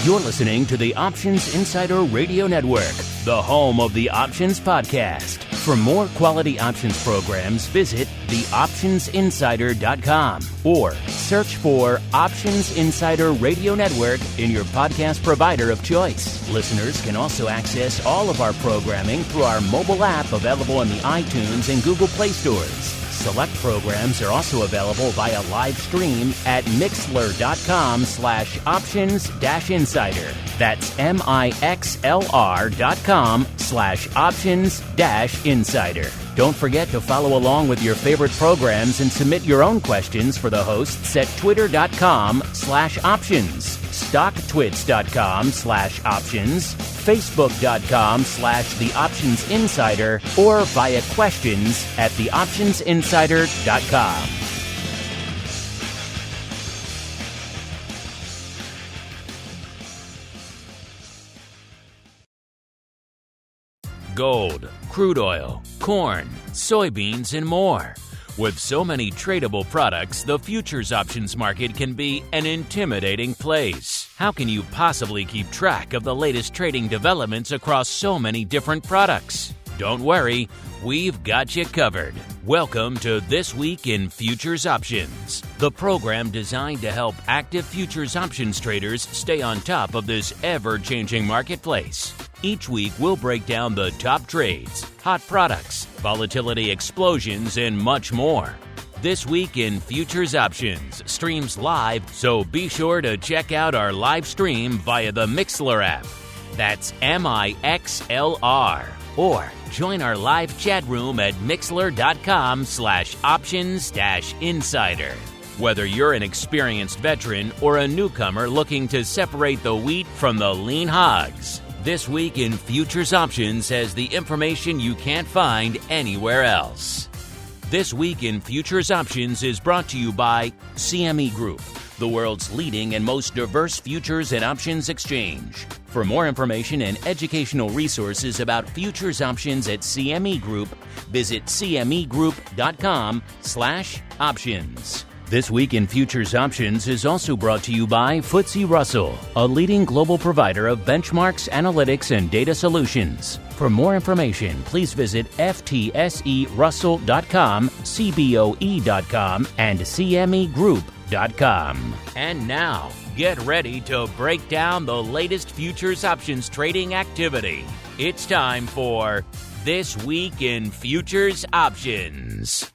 You're listening to the Options Insider Radio Network, the home of the Options Podcast. For more quality options programs, visit theoptionsinsider.com or search for Options Insider Radio Network in your podcast provider of choice. Listeners can also access all of our programming through our mobile app available in the iTunes and Google Play stores. Select programs are also available via live stream at mixlr.com/options-insider. That's mixlr.com/options-insider. Don't forget to follow along with your favorite programs and submit your own questions for the hosts at twitter.com/options, stocktwits.com/options, facebook.com/theoptionsinsider, or via questions at theoptionsinsider.com. Gold, crude oil, corn, soybeans, and more. With so many tradable products, the futures options market can be an intimidating place. How can you possibly keep track of the latest trading developments across so many different products? Don't worry, we've got you covered. Welcome to This Week in Futures Options, the program designed to help active futures options traders stay on top of this ever-changing marketplace. Each week, we'll break down the top trades, hot products, volatility explosions, and much more. This Week in Futures Options streams live, so be sure to check out our live stream via the Mixlr app. That's MIXLR. Or join our live chat room at mixlr.com/options-insider. Whether you're an experienced veteran or a newcomer looking to separate the wheat from the lean hogs, This Week in Futures Options has the information you can't find anywhere else. This Week in Futures Options is brought to you by CMEGROUP, the world's leading and most diverse futures and options exchange. For more information and educational resources about futures options at CMEGROUP, visit cmegroup.com/options. This Week in Futures Options is also brought to you by FTSE Russell, a leading global provider of benchmarks, analytics, and data solutions. For more information, please visit ftserussell.com, cboe.com, and cmegroup.com. And now, get ready to break down the latest futures options trading activity. It's time for This Week in Futures Options.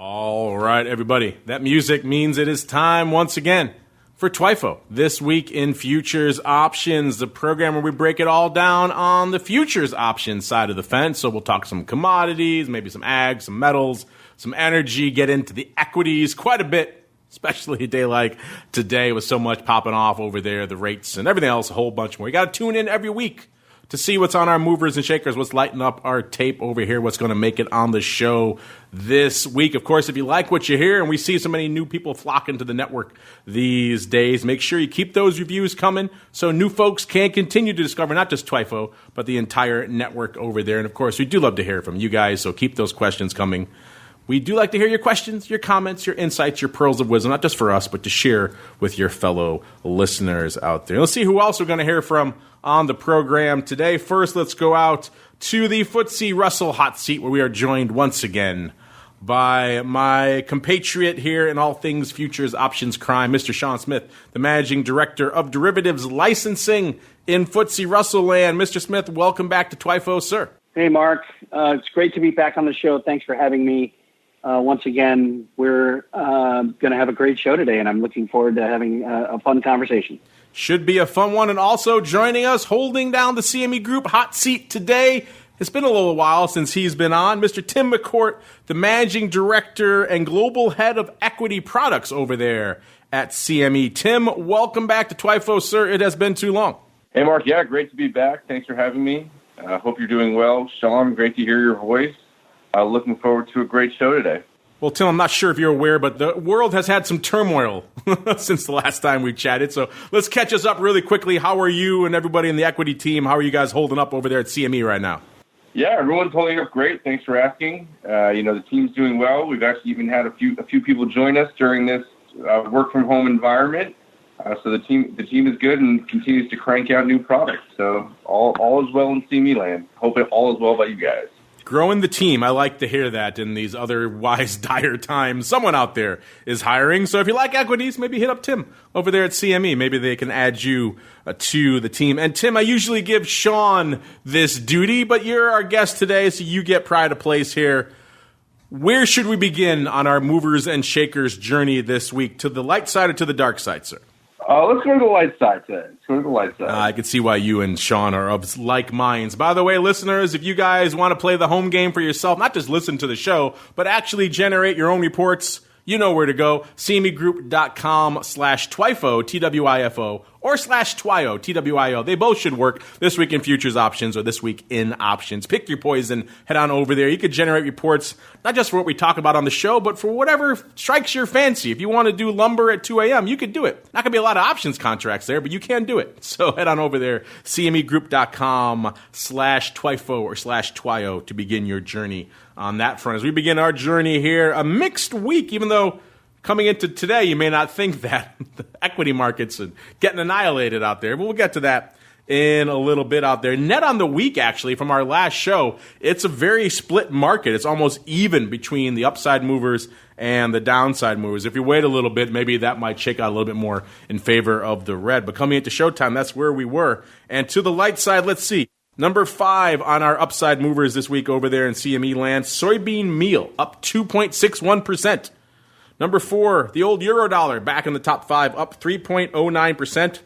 All right, everybody. That music means it is time once again for TWIFO, This Week in Futures Options, the program where we break it all down on the futures options side of the fence. So we'll talk some commodities, maybe some ag, some metals, some energy, get into the equities quite a bit, especially a day like today with so much popping off over there, the rates and everything else, a whole bunch more. You got to tune in every week to see what's on our movers and shakers, what's lighting up our tape over here, what's going to make it on the show this week. Of course, if you like what you hear, and we see so many new people flocking to the network these days, make sure you keep those reviews coming so new folks can continue to discover not just TWIFO, but the entire network over there. And of course, we do love to hear from you guys, so keep those questions coming. We do like to hear your questions, your comments, your insights, your pearls of wisdom, not just for us, but to share with your fellow listeners out there. Let's see who else we're going to hear from on the program today. First, let's go out to the FTSE Russell hot seat, where we are joined once again by my compatriot here in all things futures options crime, Mr. Sean Smith, the Managing Director of Derivatives Licensing in FTSE Russell land. Mr. Smith, welcome back to TWIFO, sir. Hey, Mark. It's great to be back on the show. Thanks for having me. Once again, we're going to have a great show today, and I'm looking forward to having a fun conversation. Should be a fun one. And also joining us, holding down the CME Group hot seat today, it's been a little while since he's been on, Mr. Tim Mccourt, the Managing Director and Global Head of Equity Products over there at CME. Tim, welcome back to TWIFO, sir. It has been too long. Hey, Mark. Yeah, great to be back. Thanks for having me. Hope you're doing well. Sean, great to hear your voice. Looking forward to a great show today. Well, Tim, I'm not sure if you're aware, but the world has had some turmoil since the last time we chatted. So let's catch us up really quickly. How are you and everybody in the equity team? How are you guys holding up over there at CME right now? Yeah, everyone's holding up great. Thanks for asking. The team's doing well. We've actually even had a few people join us during this work from home environment. So the team is good and continues to crank out new products. So all is well in CME land. Hope it all is well by you guys. Growing the team. I like to hear that in these otherwise dire times. Someone out there is hiring. So if you like equities, maybe hit up Tim over there at CME. Maybe they can add you to the team. And Tim, I usually give Sean this duty, but you're our guest today, so you get pride of place here. Where should we begin on our movers and shakers journey this week? To the light side or to the dark side, sir? Let's go to the light side today. Let's go to the light side. I can see why you and Sean are of like minds. By the way, listeners, if you guys want to play the home game for yourself, not just listen to the show, but actually generate your own reports, you know where to go. CMEGROUP.com/TWIFO, TWIFO, or /TWIO, TWIO. They both should work this week in futures options or this week in options. Pick your poison. Head on over there. You could generate reports, not just for what we talk about on the show, but for whatever strikes your fancy. If you want to do lumber at 2 a.m., you could do it. Not going to be a lot of options contracts there, but you can do it. So head on over there, CMEGROUP.com/TWIFO or /TWIO to begin your journey on that front. As we begin our journey here, a mixed week, even though coming into today, you may not think that. The equity markets are getting annihilated out there, but we'll get to that in a little bit out there. Net on the week, actually, from our last show, it's a very split market. It's almost even between the upside movers and the downside movers. If you wait a little bit, maybe that might shake out a little bit more in favor of the red. But coming into showtime, that's where we were. And to the light side, let's see. Number 5 on our upside movers this week over there in CME land, Soybean Meal, up 2.61%. Number 4, the old euro dollar, back in the top 5, up 3.09%.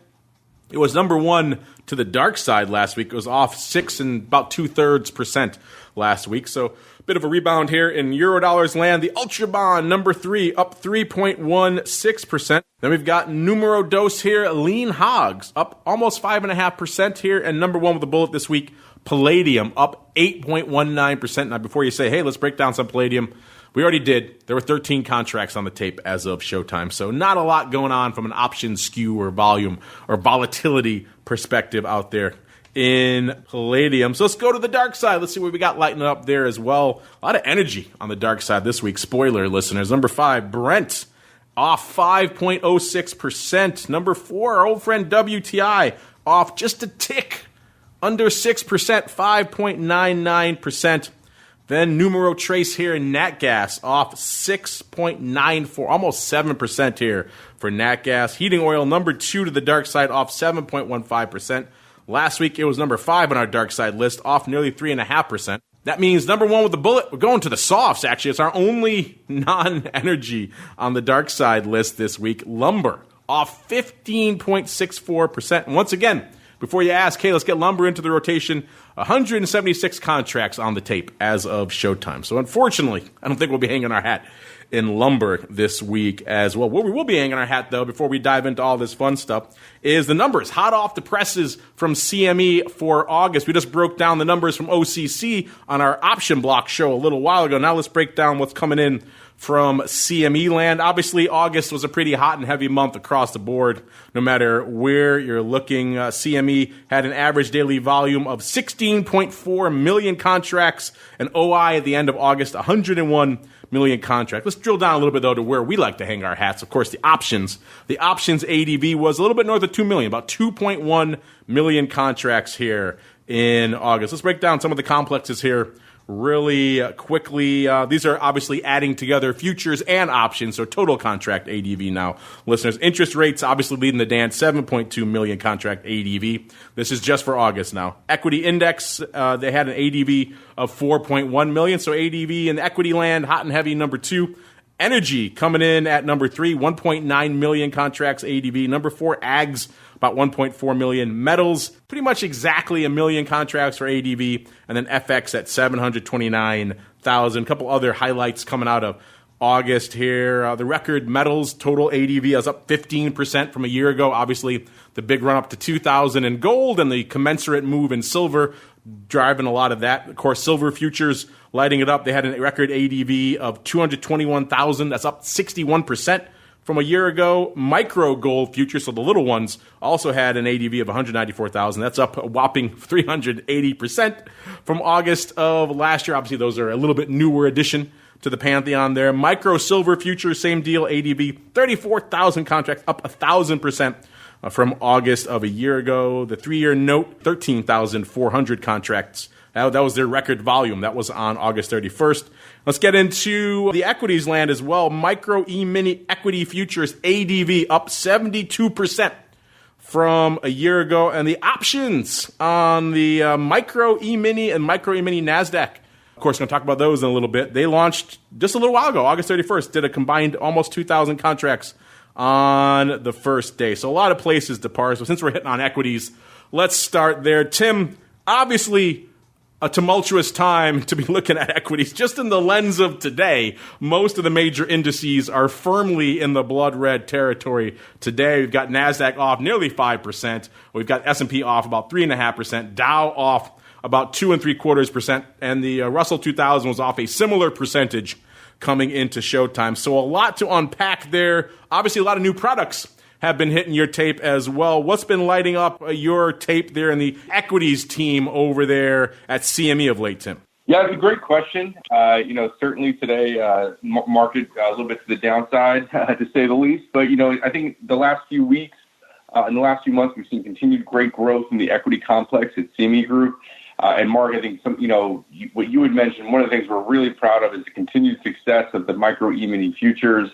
It was number 1 to the dark side last week. It was off 6 and about 2/3% last week. So a bit of a rebound here in euro dollars land. The ultra bond, number 3, up 3.16%. Then we've got numero dos here, lean hogs, up almost 5.5% here. And number 1 with the bullet this week, Palladium, up 8.19%. Now before you say, hey, let's break down some Palladium, we already did. There were 13 contracts on the tape as of showtime, so not a lot going on from an option skew or volume or volatility perspective out there in Palladium. So let's go to the dark side. Let's see what we got lighting up there as well. A lot of energy on the dark side this week. Spoiler, listeners. Number 5, Brent, off 5.06%. Number 4, our old friend WTI, off just a tick, under 6%, 5.99%. Then numero trace here in Nat Gas, off 6.94, almost 7% here for Nat Gas. Heating oil, number 2 to the dark side, off 7.15%. Last week, it was number 5 on our dark side list, off nearly 3.5%. That means number 1 with the bullet, we're going to the softs, actually. It's our only non-energy on the dark side list this week. Lumber, off 15.64%. And once again, before you ask, hey, let's get lumber into the rotation, 176 contracts on the tape as of showtime. So unfortunately, I don't think we'll be hanging our hat in lumber this week as well. Where we will be hanging our hat, though, before we dive into all this fun stuff, is the numbers hot off the presses from CME for August. We just broke down the numbers from OCC on our option block show a little while ago. Now let's break down what's coming in from CME land. Obviously, August was a pretty hot and heavy month across the board, no matter where you're looking. CME had an average daily volume of 16.4 million contracts, and OI at the end of August, 101 million contracts. Let's drill down a little bit, though, to where we like to hang our hats. Of course, the options. The options ADV was a little bit north of 2 million, about 2.1 million contracts here in August. Let's break down some of the complexes here really quickly. These are obviously adding together futures and options, so total contract ADV now. Listeners, interest rates obviously leading the dance, 7.2 million contract ADV. This is just for August now. Equity index, they had an ADV of 4.1 million, so ADV in the equity land, hot and heavy, number 2. Energy coming in at number 3, 1.9 million contracts ADV. Number 4, ags, about 1.4 million. Metals, pretty much exactly a million contracts for ADV. And then FX at 729,000. A couple other highlights coming out of August here. The record metals total ADV is up 15% from a year ago. Obviously, the big run up to 2,000 in gold and the commensurate move in silver driving a lot of that. Of course, silver futures lighting it up. They had a record ADV of 221,000. That's up 61% from a year ago. Micro gold futures, so the little ones, also had an ADV of 194,000. That's up a whopping 380% from August of last year. Obviously, those are a little bit newer addition to the pantheon there. Micro silver futures, same deal, ADV 34,000 contracts, up 1,000% from August of a year ago. The 3-year note, 13,400 contracts. That was their record volume. That was on August 31st. Let's get into the equities land as well. Micro E-mini equity futures ADV up 72% from a year ago. And the options on the Micro E-mini and Micro E-mini NASDAQ. Of course, we're going to talk about those in a little bit. They launched just a little while ago, August 31st, did a combined almost 2,000 contracts on the first day. So a lot of places to parse. So since we're hitting on equities, let's start there. Tim, obviously a tumultuous time to be looking at equities. Just in the lens of today, most of the major indices are firmly in the blood red territory today. We've got NASDAQ off nearly 5%. We've got S&P off about 3.5%. Dow off about 2.75%, and the Russell 2000 was off a similar percentage coming into showtime. So a lot to unpack there. Obviously, a lot of new products have been hitting your tape as well. What's been lighting up your tape there in the equities team over there at CME of late, Tim? Yeah, it's a great question. Certainly today, market a little bit to the downside, to say the least. But, I think the last few weeks, in the last few months, we've seen continued great growth in the equity complex at CMEGROUP. And Mark, I think what you had mentioned, one of the things we're really proud of is the continued success of the Micro E-mini futures.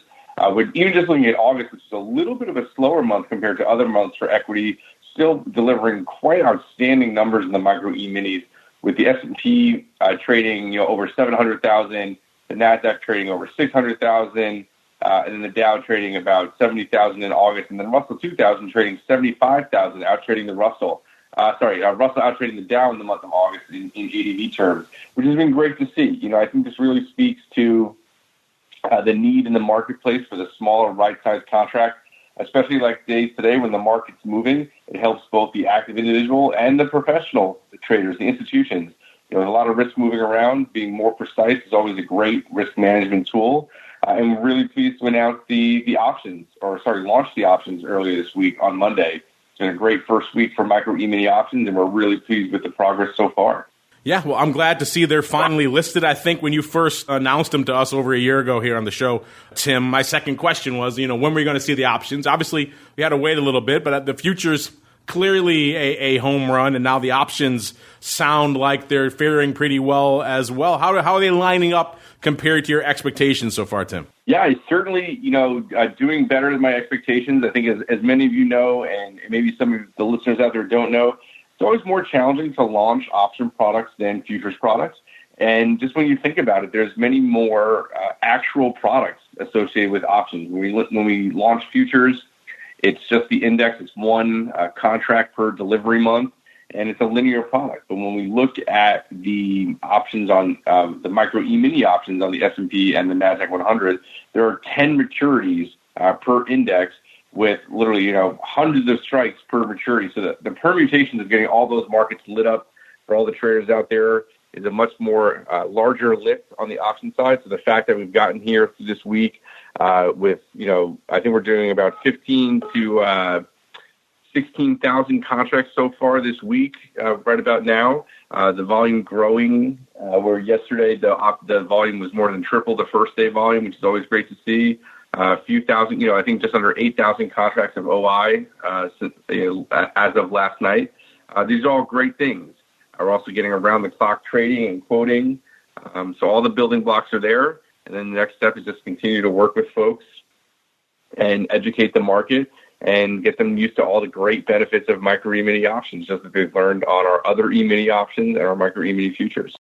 Even just looking at August, which is a little bit of a slower month compared to other months for equity, still delivering quite outstanding numbers in the Micro E-minis, with the S&P trading over 700,000, the NASDAQ trading over 600,000, and then the Dow trading about 70,000 in August, and then Russell 2000 trading 75,000, out-trading the Russell. Russell out-trading the Dow in the month of August in ADV terms, which has been great to see. I think this really speaks to the need in the marketplace for the smaller right-sized contract, especially like days today when the market's moving. It helps both the active individual and the professional traders, the institutions. There's a lot of risk moving around. Being more precise is always a great risk management tool. And we're really pleased to announce launch the options earlier this week on Monday. It's been a great first week for Micro E-mini options, and we're really pleased with the progress so far. Yeah, well, I'm glad to see they're finally listed. I think when you first announced them to us over a year ago here on the show, Tim, my second question was, when were we going to see the options? Obviously, we had to wait a little bit, but the futures clearly a home run, and now the options sound like they're faring pretty well as well. How are they lining up compared to your expectations so far, Tim? Yeah, it's certainly, doing better than my expectations. I think as many of you know, and maybe some of the listeners out there don't know, it's always more challenging to launch option products than futures products. And just when you think about it, there's many more actual products associated with options. When we launch futures, it's just the index. It's one contract per delivery month, and it's a linear product. But when we look at the options on the Micro E-mini options on the S&P and the NASDAQ 100, there are 10 maturities per index, with literally, hundreds of strikes per maturity. So the permutations of getting all those markets lit up for all the traders out there is a much more larger lift on the option side. So the fact that we've gotten here through this week with, I think we're doing about 15 to 16,000 contracts so far this week, right about now. The volume growing, where yesterday the volume was more than triple the first day volume, which is always great to see. A few thousand, I think just under 8,000 contracts of OI as of last night. These are all great things. We're also getting around-the-clock trading and quoting. So all the building blocks are there. And then the next step is just continue to work with folks and educate the market and get them used to all the great benefits of Micro E-mini options, just as they've learned on our other E-mini options and our Micro E-mini futures.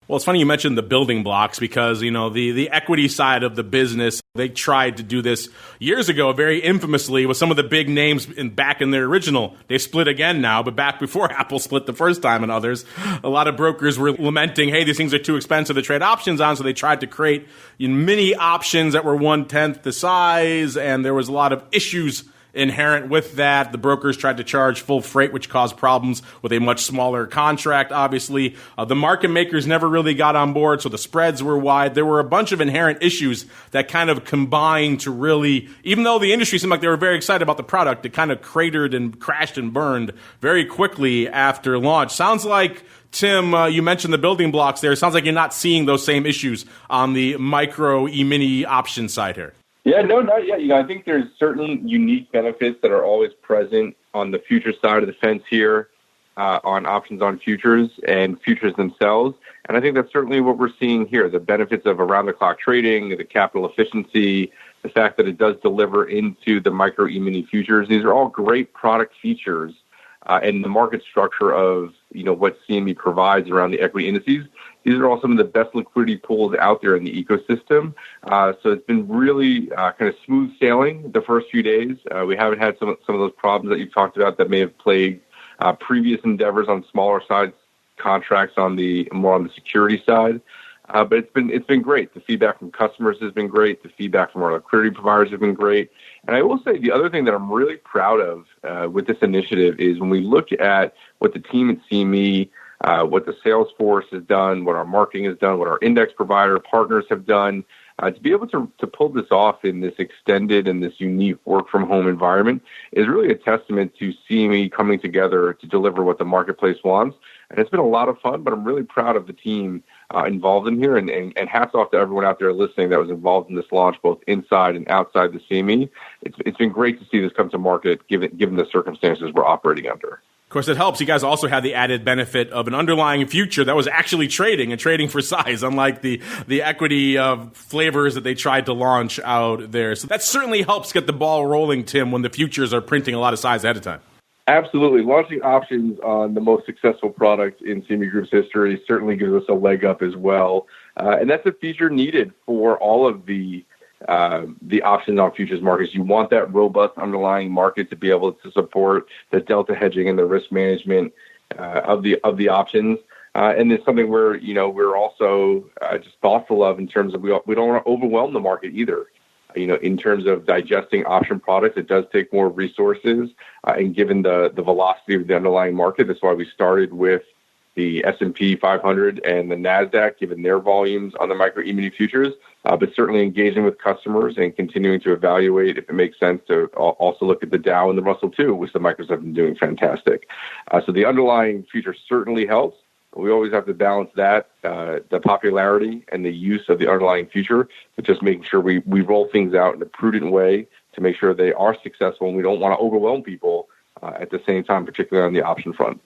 Well, it's funny you mentioned the building blocks because, the equity side of the business, they tried to do this years ago, very infamously, with some of the big names back in their original. They split again now, but back before Apple split the first time and others, a lot of brokers were lamenting, hey, these things are too expensive to trade options on, so they tried to create mini options that were 1/10 the size, and there was a lot of issues inherent with that. The brokers tried to charge full freight, which caused problems with a much smaller contract, obviously. The market makers never really got on board, so the spreads were wide. There were a bunch of inherent issues that kind of combined to really, even though the industry seemed like they were very excited about the product, it kind of cratered and crashed and burned very quickly after launch. Sounds like, Tim, you mentioned the building blocks there. It sounds like you're not seeing those same issues on the Micro E-mini option side here. Yeah, no, not yet. I think there's certain unique benefits that are always present on the futures side of the fence here, on options on futures and futures themselves. And I think that's certainly what we're seeing here, the benefits of around-the-clock trading, the capital efficiency, the fact that it does deliver into the micro E-mini futures. These are all great product features, and the market structure of, what CME provides around the equity indices. These are all some of the best liquidity pools out there in the ecosystem. So it's been really kind of smooth sailing the first few days. We haven't had some of those problems that you've talked about that may have plagued previous endeavors on smaller size contracts more on the security side. But it's been great. The feedback from customers has been great. The feedback from our liquidity providers has been great. And I will say the other thing that I'm really proud of with this initiative is when we look at what the team at CME, what the sales force has done, what our marketing has done, what our index provider partners have done, to be able to pull this off in this extended and this unique work-from-home environment is really a testament to CME coming together to deliver what the marketplace wants. And it's been a lot of fun, but I'm really proud of the team involved in here, and hats off to everyone out there listening that was involved in this launch, both inside and outside the CME. It's been great to see this come to market, given the circumstances we're operating under. Of course, it helps. You guys also had the added benefit of an underlying future that was actually trading and trading for size, unlike the equity flavors that they tried to launch out there. So that certainly helps get the ball rolling, Tim, when the futures are printing a lot of size ahead of time. Absolutely. Launching options on the most successful product in CME Group's history certainly gives us a leg up as well. And that's a feature needed for all of the options on futures markets. You want that robust underlying market to be able to support the delta hedging and the risk management of the options. And it's something where, we're also just thoughtful of in terms of we don't want to overwhelm the market either. In terms of digesting option products, it does take more resources. And given the velocity of the underlying market, that's why we started with the S&P 500 and the NASDAQ, given their volumes on the micro E-mini futures, but certainly engaging with customers and continuing to evaluate if it makes sense to also look at the Dow and the Russell too, which the micros have been doing fantastic. So the underlying future certainly helps. We always have to balance that, the popularity and the use of the underlying future, but just making sure we roll things out in a prudent way to make sure they are successful, and we don't want to overwhelm people at the same time, particularly on the option front.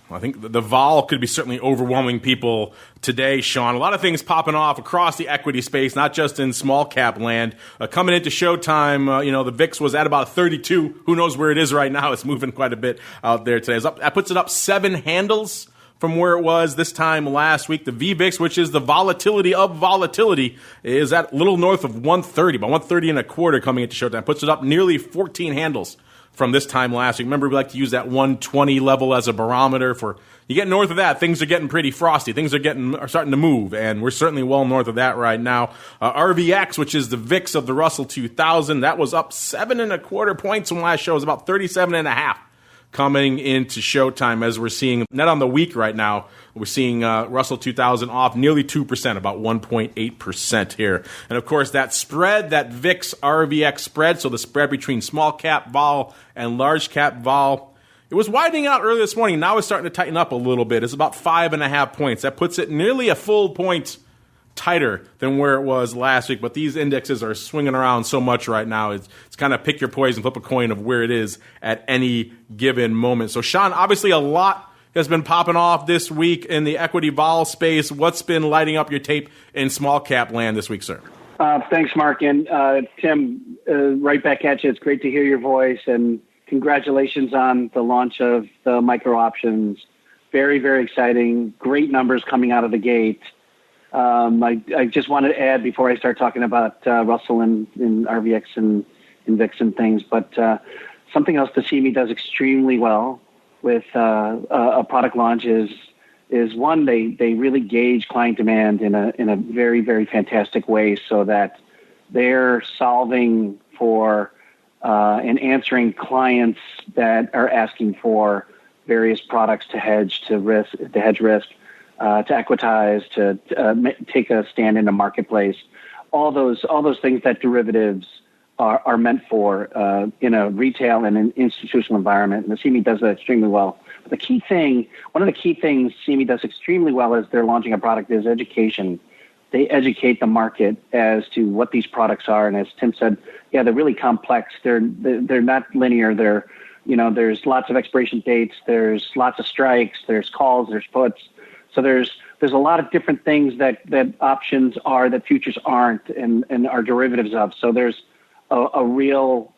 Well, I think the vol could be certainly overwhelming people today, Sean. A lot of things popping off across the equity space, not just in small cap land. Coming into showtime, the VIX was at about 32. Who knows where it is right now? It's moving quite a bit out there today. That puts it up 7 handles from where it was this time last week. The VVIX, which is the volatility of volatility, is at a little north of 130, about 130 and a quarter coming into showtime. Puts it up nearly 14 handles from this time last week. Remember, we like to use that 120 level as a barometer for, you get north of that, things are getting pretty frosty. Things are starting to move, and we're certainly well north of that right now. RVX, which is the VIX of the Russell 2000, that was up 7 and a quarter points from last show. It was about 37 and a half. Coming into showtime, as we're seeing net on the week right now, we're seeing Russell 2000 off nearly 2%, about 1.8% here. And of course, that spread, that VIX RVX spread, so the spread between small cap vol and large cap vol, it was widening out early this morning. Now it's starting to tighten up a little bit. It's about 5.5 points. That puts it nearly a full point tighter than where it was last week, but these indexes are swinging around so much right now. It's kind of pick your poison, flip a coin of where it is at any given moment. So, Sean, obviously a lot has been popping off this week in the equity vol space. What's been lighting up your tape in small cap land this week, sir? Thanks, Mark. And Tim, right back at you. It's great to hear your voice, and congratulations on the launch of the micro options. Very, very exciting. Great numbers coming out of the gate. I just wanted to add before I start talking about Russell and RVX and VIX and things, but something else the CME does extremely well with a product launch is one, they really gauge client demand in a very, very fantastic way, so that they're solving for and answering clients that are asking for various products to hedge risk, to equitize, to take a stand in the marketplace, all those things that derivatives are meant for in a retail and an institutional environment. And the CME does that extremely well. But one of the key things CME does extremely well as they're launching a product is education they educate the market as to what these products are. And as Tim said, yeah, they're really complex. They're not linear. There's lots of expiration dates. There's lots of strikes. There's calls. There's puts. So there's a lot of different things that options are that futures aren't and are derivatives of. So there's a real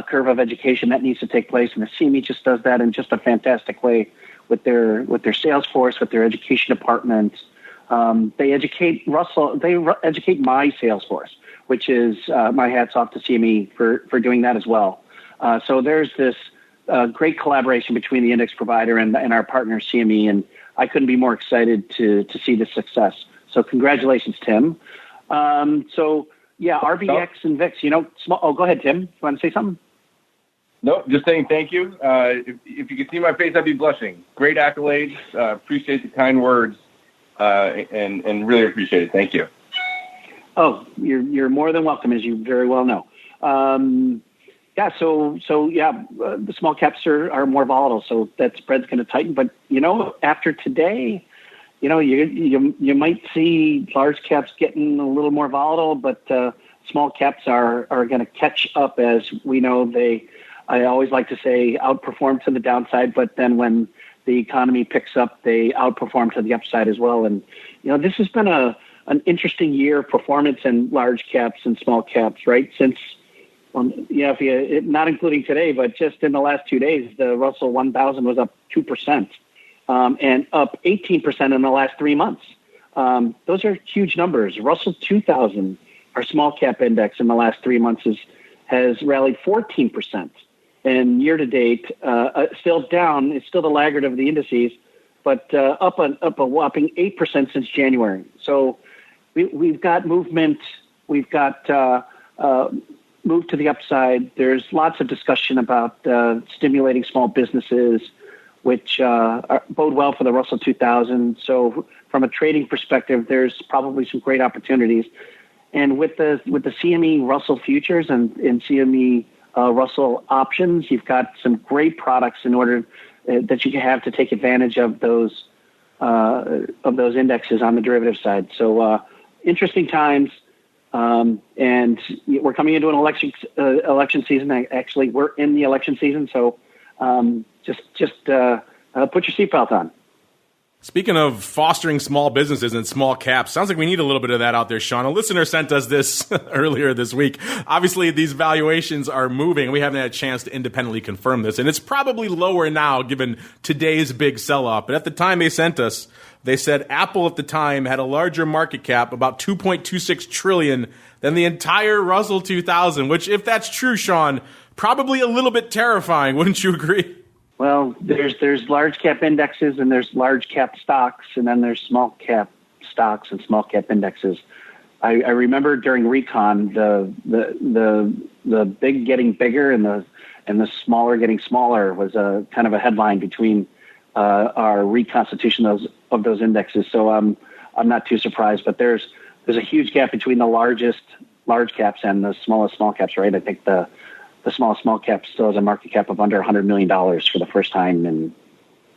curve of education that needs to take place, and the CME just does that in just a fantastic way with their sales force, with their education department. They educate Russell. They educate my sales force, which is my hats off to CME for doing that as well. So there's this great collaboration between the index provider and our partner CME, and I couldn't be more excited to see this success. So congratulations, Tim. So yeah, RVX and VIX. Small. Oh, go ahead, Tim. You want to say something? No, just saying thank you. If you could see my face, I'd be blushing. Great accolades. Appreciate the kind words, and really appreciate it. Thank you. Oh, you're more than welcome, as you very well know. The small caps are more volatile, so that spread's going to tighten. But after today, you might see large caps getting a little more volatile, but small caps are going to catch up. As we know, I always like to say outperform to the downside, but then when the economy picks up, they outperform to the upside as well. And this has been an interesting year of performance in large caps and small caps, right? Since not including today, but just in the last 2 days, the Russell 1000 was up 2%, and up 18% in the last 3 months. Those are huge numbers. Russell 2000, our small cap index, in the last 3 months has rallied 14%. And year to date, still down. It's still the laggard of the indices, but up a whopping 8% since January. So we've got movement. We've got move to the upside. There's lots of discussion about stimulating small businesses, which bode well for the Russell 2000. So from a trading perspective, there's probably some great opportunities. And with the CME Russell futures and CME Russell options, you've got some great products in order that you can have to take advantage of those indexes on the derivative side. So interesting times. And we're coming into an election season. Actually, we're in the election season. So just put your seatbelt on. Speaking of fostering small businesses and small caps, sounds like we need a little bit of that out there, Sean. A listener sent us this earlier this week. Obviously, these valuations are moving. We haven't had a chance to independently confirm this, and it's probably lower now given today's big sell-off. But at the time they sent us, they said Apple at the time had a larger market cap, about $2.26 trillion, than the entire Russell 2000, which, if that's true, Sean, probably a little bit terrifying. Wouldn't you agree? Well, there's large cap indexes and there's large cap stocks, and then there's small cap stocks and small cap indexes. I remember during recon the big getting bigger and the smaller getting smaller was a kind of a headline between our reconstitution of those indexes. So I'm not too surprised, but there's a huge gap between the largest large caps and the smallest small caps, right? I think the smallest small cap still has a market cap of under $100 million for the first time in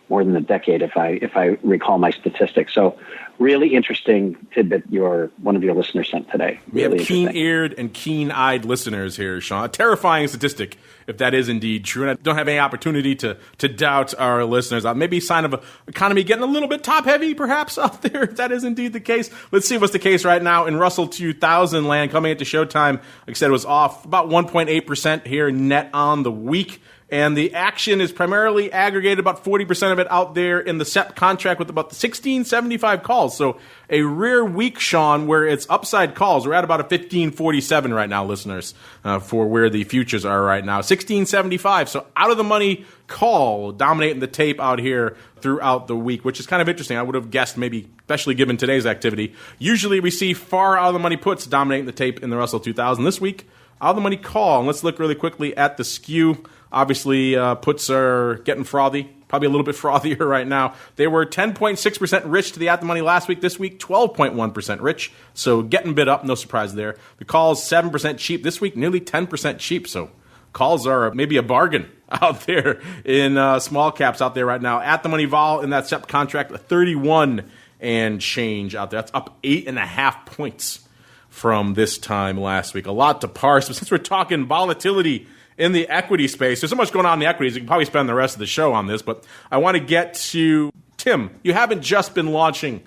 more than a decade, if I recall my statistics. So really interesting tidbit one of your listeners sent today. We really have keen-eared and keen-eyed listeners here, Sean. A terrifying statistic, if that is indeed true. And I don't have any opportunity to doubt our listeners. Maybe a sign of an economy getting a little bit top-heavy, perhaps, out there, if that is indeed the case. Let's see what's the case right now in Russell 2000 land. Coming into showtime, like I said, it was off about 1.8% here net on the week. And the action is primarily aggregated, about 40% of it out there in the SEP contract with about 1675 calls. So a rare week, Sean, where it's upside calls. We're at about a 1547 right now, listeners, for where the futures are right now. 1675. So out of the money call dominating the tape out here throughout the week, which is kind of interesting. I would have guessed maybe, especially given today's activity. Usually we see far out of the money puts dominating the tape in the Russell 2000. This week, out of the money call. And let's look really quickly at the skew. Obviously, puts are getting frothy, probably a little bit frothier right now. They were 10.6% rich to the at-the-money last week. This week, 12.1% rich, so getting bid up, no surprise there. The calls, 7% cheap. This week, nearly 10% cheap, so calls are maybe a bargain out there in small caps out there right now. At-the-money vol in that SEP contract, 31 and change out there. That's up 8.5 points from this time last week. A lot to parse. But since we're talking volatility in the equity space, there's so much going on in the equities. You can probably spend the rest of the show on this, but I want to get to Tim. You haven't just been launching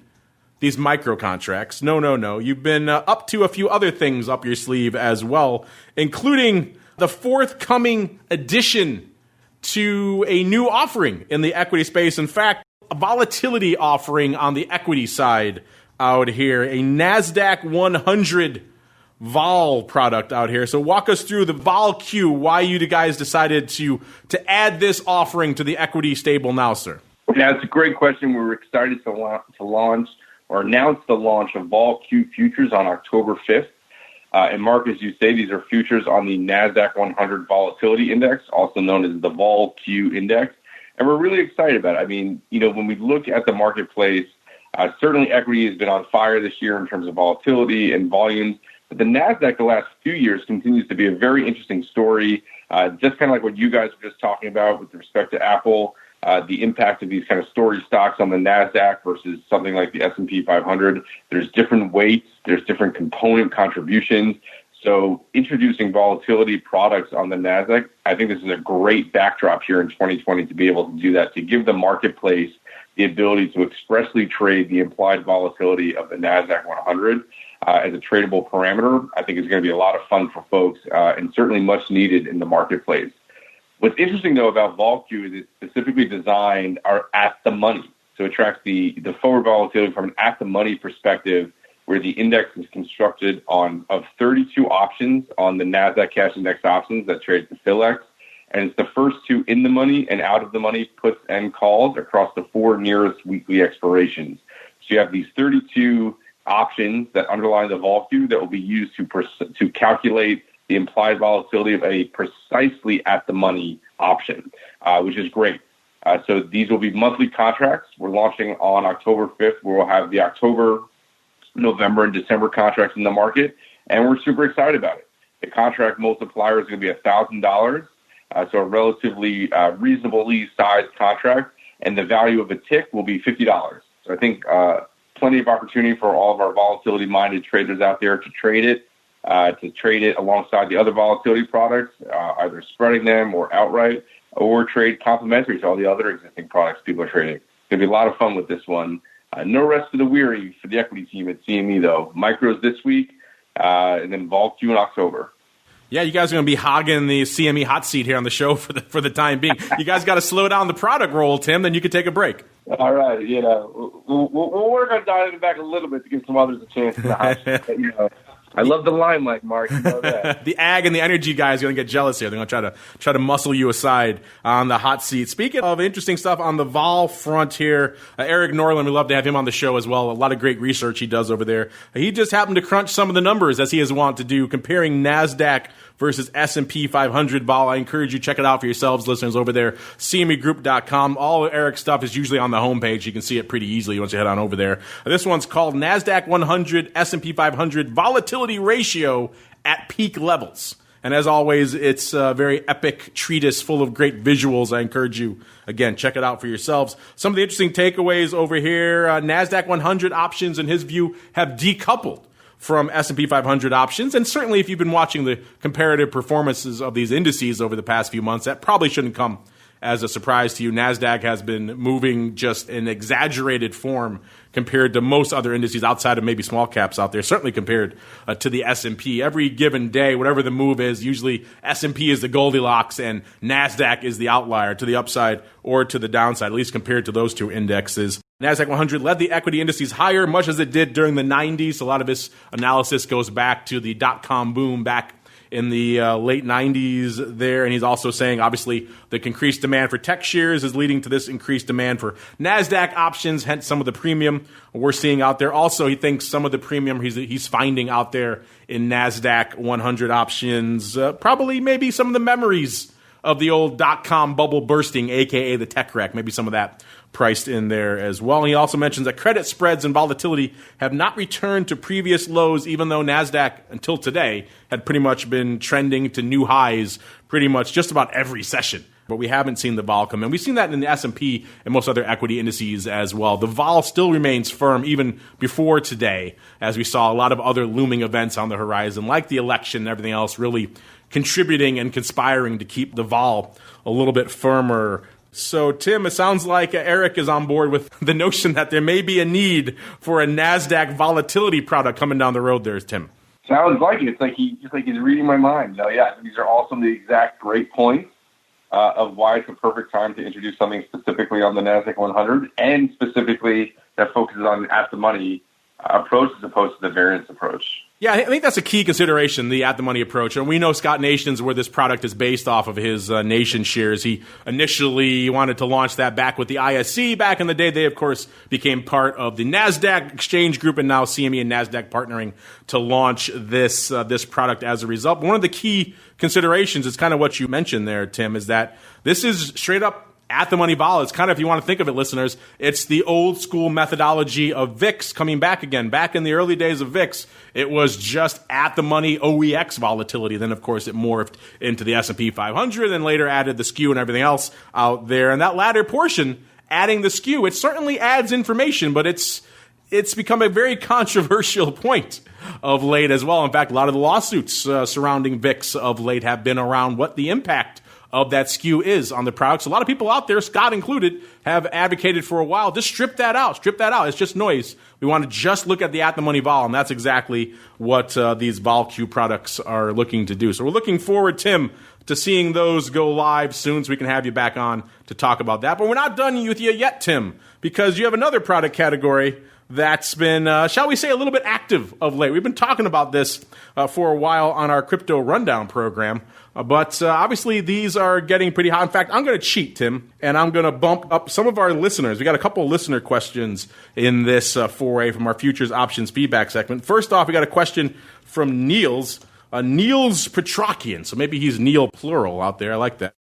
these micro contracts. No. You've been up to a few other things up your sleeve as well, including the forthcoming addition to a new offering in the equity space. In fact, a volatility offering on the equity side out here, a NASDAQ 100 vol product out here. So walk us through the VOLQ, why you guys decided to add this offering to the equity stable now, sir. Yeah, it's a great question. We were excited to launch or announce the launch of VOLQ futures on October 5th. And Mark, as you say, these are futures on the NASDAQ 100 Volatility Index, also known as the VOLQ Index. And we're really excited about it. I mean, when we look at the marketplace, certainly equity has been on fire this year in terms of volatility and volumes. But the NASDAQ the last few years continues to be a very interesting story, just kind of like what you guys were just talking about with respect to Apple. The impact of these kind of story stocks on the NASDAQ versus something like the S&P 500. There's different weights. There's different component contributions. So introducing volatility products on the NASDAQ, I think this is a great backdrop here in 2020 to be able to do that, to give the marketplace the ability to expressly trade the implied volatility of the NASDAQ 100 as a tradable parameter. I think it's going to be a lot of fun for folks and certainly much needed in the marketplace. What's interesting, though, about VOLQ is it's specifically designed at the money. So it tracks the forward volatility from an at-the-money perspective, where the index is constructed of 32 options on the NASDAQ Cash Index options that trade the PHLX. And it's the first two in the money and out of the money puts and calls across the four nearest weekly expirations. So you have these 32 options that underlie the VOLQ that will be used to calculate the implied volatility of a precisely at-the-money option, which is great. So these will be monthly contracts. We're launching on October 5th, where we'll have the October, November, and December contracts in the market, and we're super excited about it. The contract multiplier is going to be $1,000, so a relatively reasonably sized contract, and the value of a tick will be $50. So I think plenty of opportunity for all of our volatility-minded traders out there to trade it alongside the other volatility products, either spreading them or outright, or trade complementary to all the other existing products people are trading. It's going to be a lot of fun with this one. No rest for the weary for the equity team at CME, though. Micros this week, and then VOLQ in October. Yeah, you guys are going to be hogging the CME hot seat here on the show for the time being. You guys got to slow down the product roll, Tim, then you can take a break. All right, we'll work on dialing it back a little bit to give some others a chance in the hot seat. I love the limelight, Mark. You know that. The ag and the energy guys are going to get jealous here. They're going to try to muscle you aside on the hot seat. Speaking of interesting stuff on the vol front here, Eric Norland, we love to have him on the show as well. A lot of great research he does over there. He just happened to crunch some of the numbers, as he is wont to do, comparing NASDAQ versus S&P 500 vol. I encourage you to check it out for yourselves, listeners, over there, CMEGROUP.com. All of Eric's stuff is usually on the homepage. You can see it pretty easily once you head on over there. This one's called NASDAQ 100 S&P 500 Volatility Ratio at Peak Levels. And as always, it's a very epic treatise full of great visuals. I encourage you, again, check it out for yourselves. Some of the interesting takeaways over here, NASDAQ 100 options, in his view, have decoupled from S&P 500 options. And certainly if you've been watching the comparative performances of these indices over the past few months, that probably shouldn't come as a surprise to you. NASDAQ has been moving just in exaggerated form compared to most other indices outside of maybe small caps out there, certainly compared to the S&P. Every given day, whatever the move is, usually S&P is the Goldilocks and NASDAQ is the outlier to the upside or to the downside, at least compared to those two indexes. NASDAQ 100 led the equity indices higher, much as it did during the 90s. A lot of this analysis goes back to the dot-com boom back in the late 90s there. And he's also saying, obviously, the increased demand for tech shares is leading to this increased demand for NASDAQ options, hence some of the premium we're seeing out there. Also, he thinks some of the premium he's finding out there in NASDAQ 100 options, probably maybe some of the memories of the old dot-com bubble bursting, a.k.a. the tech wreck, maybe some of that priced in there as well. And he also mentions that credit spreads and volatility have not returned to previous lows, even though NASDAQ, until today, had pretty much been trending to new highs pretty much just about every session but we haven't seen the vol come in. We've seen that in the S&P and most other equity indices as well. The vol still remains firm even before today, as we saw a lot of other looming events on the horizon, like the election and everything else, really contributing and conspiring to keep the vol a little bit firmer. So, Tim, it sounds like Eric is on board with the notion that there may be a need for a NASDAQ volatility product coming down the road there, Tim. Sounds like it. It's like he's reading my mind. No, yeah, these are all some of the exact great points of why it's a perfect time to introduce something specifically on the NASDAQ 100 and specifically that focuses on the at-the-money approach as opposed to the variance approach. Yeah, I think that's a key consideration, the at-the-money approach. And we know Scott Nation's where this product is based off of his Nation shares. He initially wanted to launch that back with the ISC back in the day. They, of course, became part of the NASDAQ exchange group, and now CME and NASDAQ partnering to launch this product as a result. But one of the key considerations is kind of what you mentioned there, Tim, is that this is straight up at-the-money vol. It's kind of, if you want to think of it, listeners, it's the old school methodology of VIX coming back again. Back in the early days of VIX, it was just at-the-money OEX volatility. Then, of course, it morphed into the S&P 500 and later added the skew and everything else out there. And that latter portion, adding the skew, it certainly adds information, but it's become a very controversial point of late as well. In fact, a lot of the lawsuits surrounding VIX of late have been around what the impact of that skew is on the products. A lot of people out there, Scott included, have advocated for a while, just strip that out. Strip that out. It's just noise. We want to just look at the at-the-money vol, and that's exactly what these VOLQ products are looking to do. So we're looking forward, Tim, to seeing those go live soon so we can have you back on to talk about that. But we're not done with you yet, Tim, because you have another product category that's been, shall we say, a little bit active of late. We've been talking about this for a while on our Crypto Rundown program, but obviously these are getting pretty hot. In fact, I'm going to cheat, Tim, and I'm going to bump up some of our listeners. We got a couple of listener questions in this foray from our Futures Options feedback segment. First off, we got a question from Niels Petrockian, so maybe he's Neil plural out there. I like that.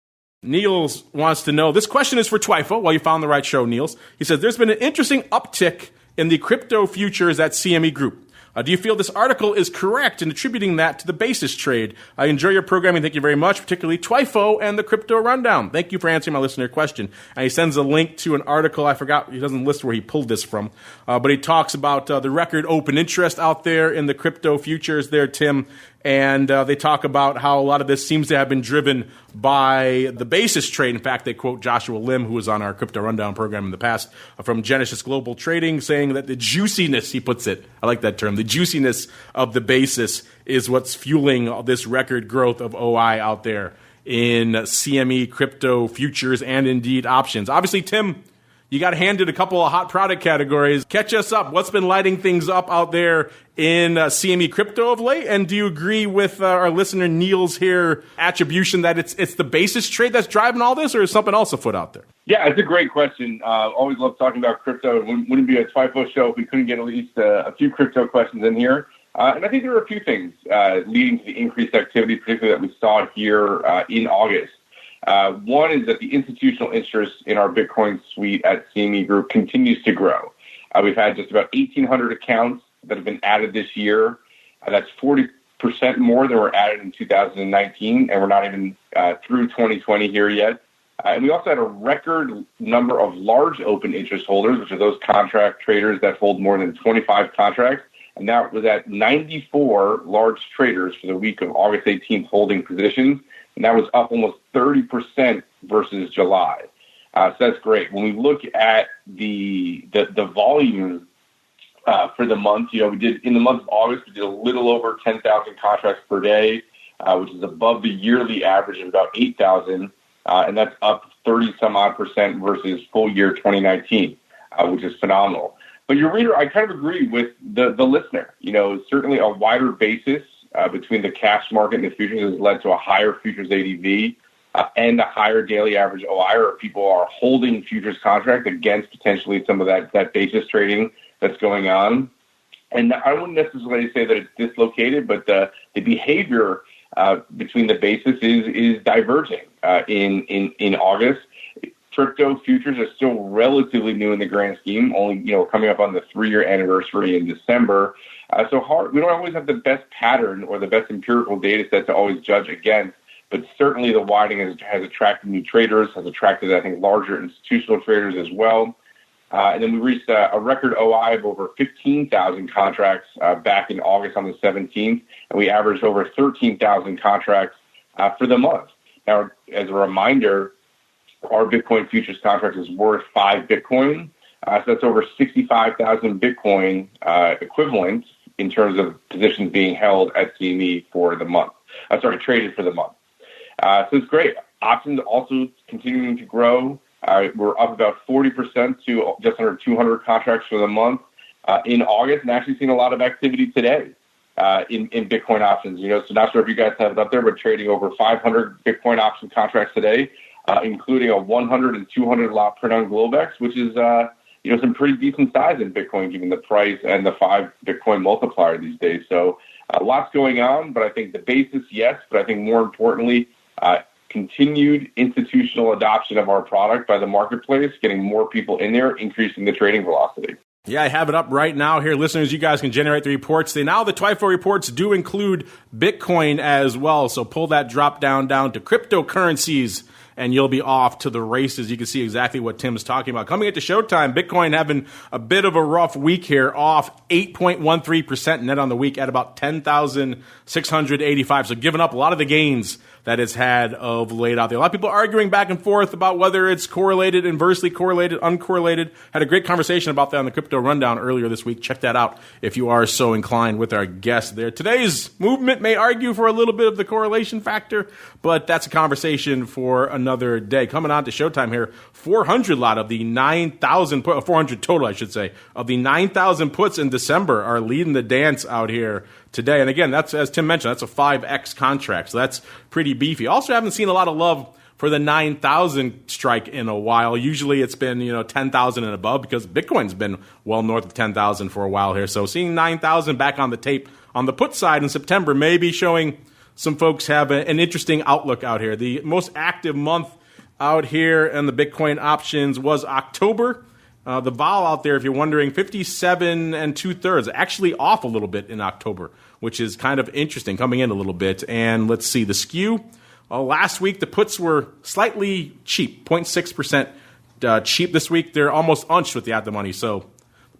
Niels wants to know, this question is for TWIFO. Well, you found the right show, Niels. He says, there's been an interesting uptick in the crypto futures at CME Group. Do you feel this article is correct in attributing that to the basis trade? I enjoy your programming. Thank you very much, particularly TWIFO and the Crypto Rundown. Thank you for answering my listener question. And he sends a link to an article. I forgot, he doesn't list where he pulled this from, but he talks about the record open interest out there in the crypto futures there, Tim. And they talk about how a lot of this seems to have been driven by the basis trade. In fact, they quote Joshua Lim, who was on our Crypto Rundown program in the past, from Genesis Global Trading, saying that the juiciness, he puts it, I like that term, the juiciness of the basis is what's fueling this record growth of OI out there in CME crypto futures and indeed options. Obviously, Tim, you got handed a couple of hot product categories. Catch us up. What's been lighting things up out there in CME crypto of late? And do you agree with our listener Neil's here attribution that it's the basis trade that's driving all this, or is something else afoot out there? Yeah, it's a great question. Always love talking about crypto. It wouldn't be a TWIFO show if we couldn't get at least a few crypto questions in here. And I think there are a few things leading to the increased activity, particularly that we saw here in August. One is that the institutional interest in our Bitcoin suite at CME Group continues to grow. We've had just about 1,800 accounts that have been added this year. That's 40% more than were added in 2019, and we're not even through 2020 here yet. And we also had a record number of large open interest holders, which are those contract traders that hold more than 25 contracts. And that was at 94 large traders for the week of August 18th holding positions. And that was up almost 30% versus July. So that's great. When we look at the volume for the month, we did in the month of August, we did a little over 10,000 contracts per day, which is above the yearly average of about 8,000. And that's up 30-some-odd% versus full year 2019, which is phenomenal. But your reader, I kind of agree with the listener. Certainly a wider basis between the cash market and the futures has led to a higher futures ADV and a higher daily average OI, or people are holding futures contracts against potentially some of that basis trading that's going on. And I wouldn't necessarily say that it's dislocated, but the behavior between the basis is diverging in August. Crypto futures are still relatively new in the grand scheme, only coming up on the 3-year anniversary in December. We don't always have the best pattern or the best empirical data set to always judge against. but certainly the widening has attracted new traders, has attracted, I think, larger institutional traders as well. And then we reached a record OI of over 15,000 contracts back in August on the 17th, and we averaged over 13,000 contracts for the month. Now, as a reminder, our Bitcoin futures contract is worth 5 Bitcoin, so that's over 65,000 Bitcoin equivalent in terms of positions being held at CME for the month. Traded for the month. So it's great. Options also continuing to grow. We're up about 40% to just under 200 contracts for the month in August, and actually seeing a lot of activity today in Bitcoin options. So not sure if you guys have it up there, but trading over 500 Bitcoin option contracts today, including a 100 and 200 lot print on Globex, which is some pretty decent size in Bitcoin, given the price and the 5 Bitcoin multiplier these days. So lots going on, but I think the basis, yes, but I think more importantly, continued institutional adoption of our product by the marketplace, getting more people in there, increasing the trading velocity. Yeah, I have it up right now here. Listeners, you guys can generate the reports. Now the TWIFO reports do include Bitcoin as well, so pull that drop down to cryptocurrencies, and you'll be off to the races. You can see exactly what Tim is talking about. Coming into showtime, Bitcoin having a bit of a rough week here, off 8.13% net on the week at about 10,685. So giving up a lot of the gains that it's had of late out there. A lot of people arguing back and forth about whether it's correlated, inversely correlated, uncorrelated. Had a great conversation about that on the Crypto Rundown earlier this week. Check that out if you are so inclined with our guest there. Today's movement may argue for a little bit of the correlation factor, but that's a conversation for another day. Coming on to showtime here, 400 lot of the 9,000, 400 total, I should say, of the 9,000 puts in December are leading the dance out here today. And again, that's, as Tim mentioned, that's a 5X contract, so that's pretty beefy. Also haven't seen a lot of love for the 9,000 strike in a while. Usually it's been, 10,000 and above, because Bitcoin's been well north of 10,000 for a while here. So seeing 9,000 back on the tape on the put side in September may be showing some folks have an interesting outlook out here. The most active month out here in the Bitcoin options was October. The vol out there, if you're wondering, 57 2/3, actually off a little bit in October, which is kind of interesting, coming in a little bit. And let's see, the skew. Last week, the puts were slightly cheap, 0.6% cheap. This week, they're almost unched with the at the money. So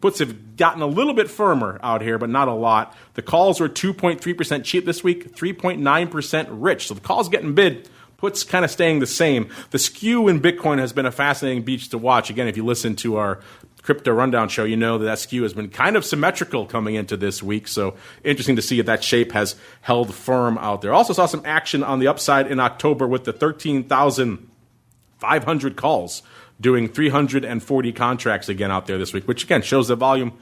puts have gotten a little bit firmer out here, but not a lot. The calls were 2.3% cheap this week, 3.9% rich. So the calls getting bid. Puts kind of staying the same. The skew in Bitcoin has been a fascinating beach to watch. Again, if you listen to our Crypto Rundown show, you know that skew has been kind of symmetrical coming into this week. So interesting to see if that shape has held firm out there. Also saw some action on the upside in October with the 13,500 calls doing 340 contracts again out there this week, which again shows the volume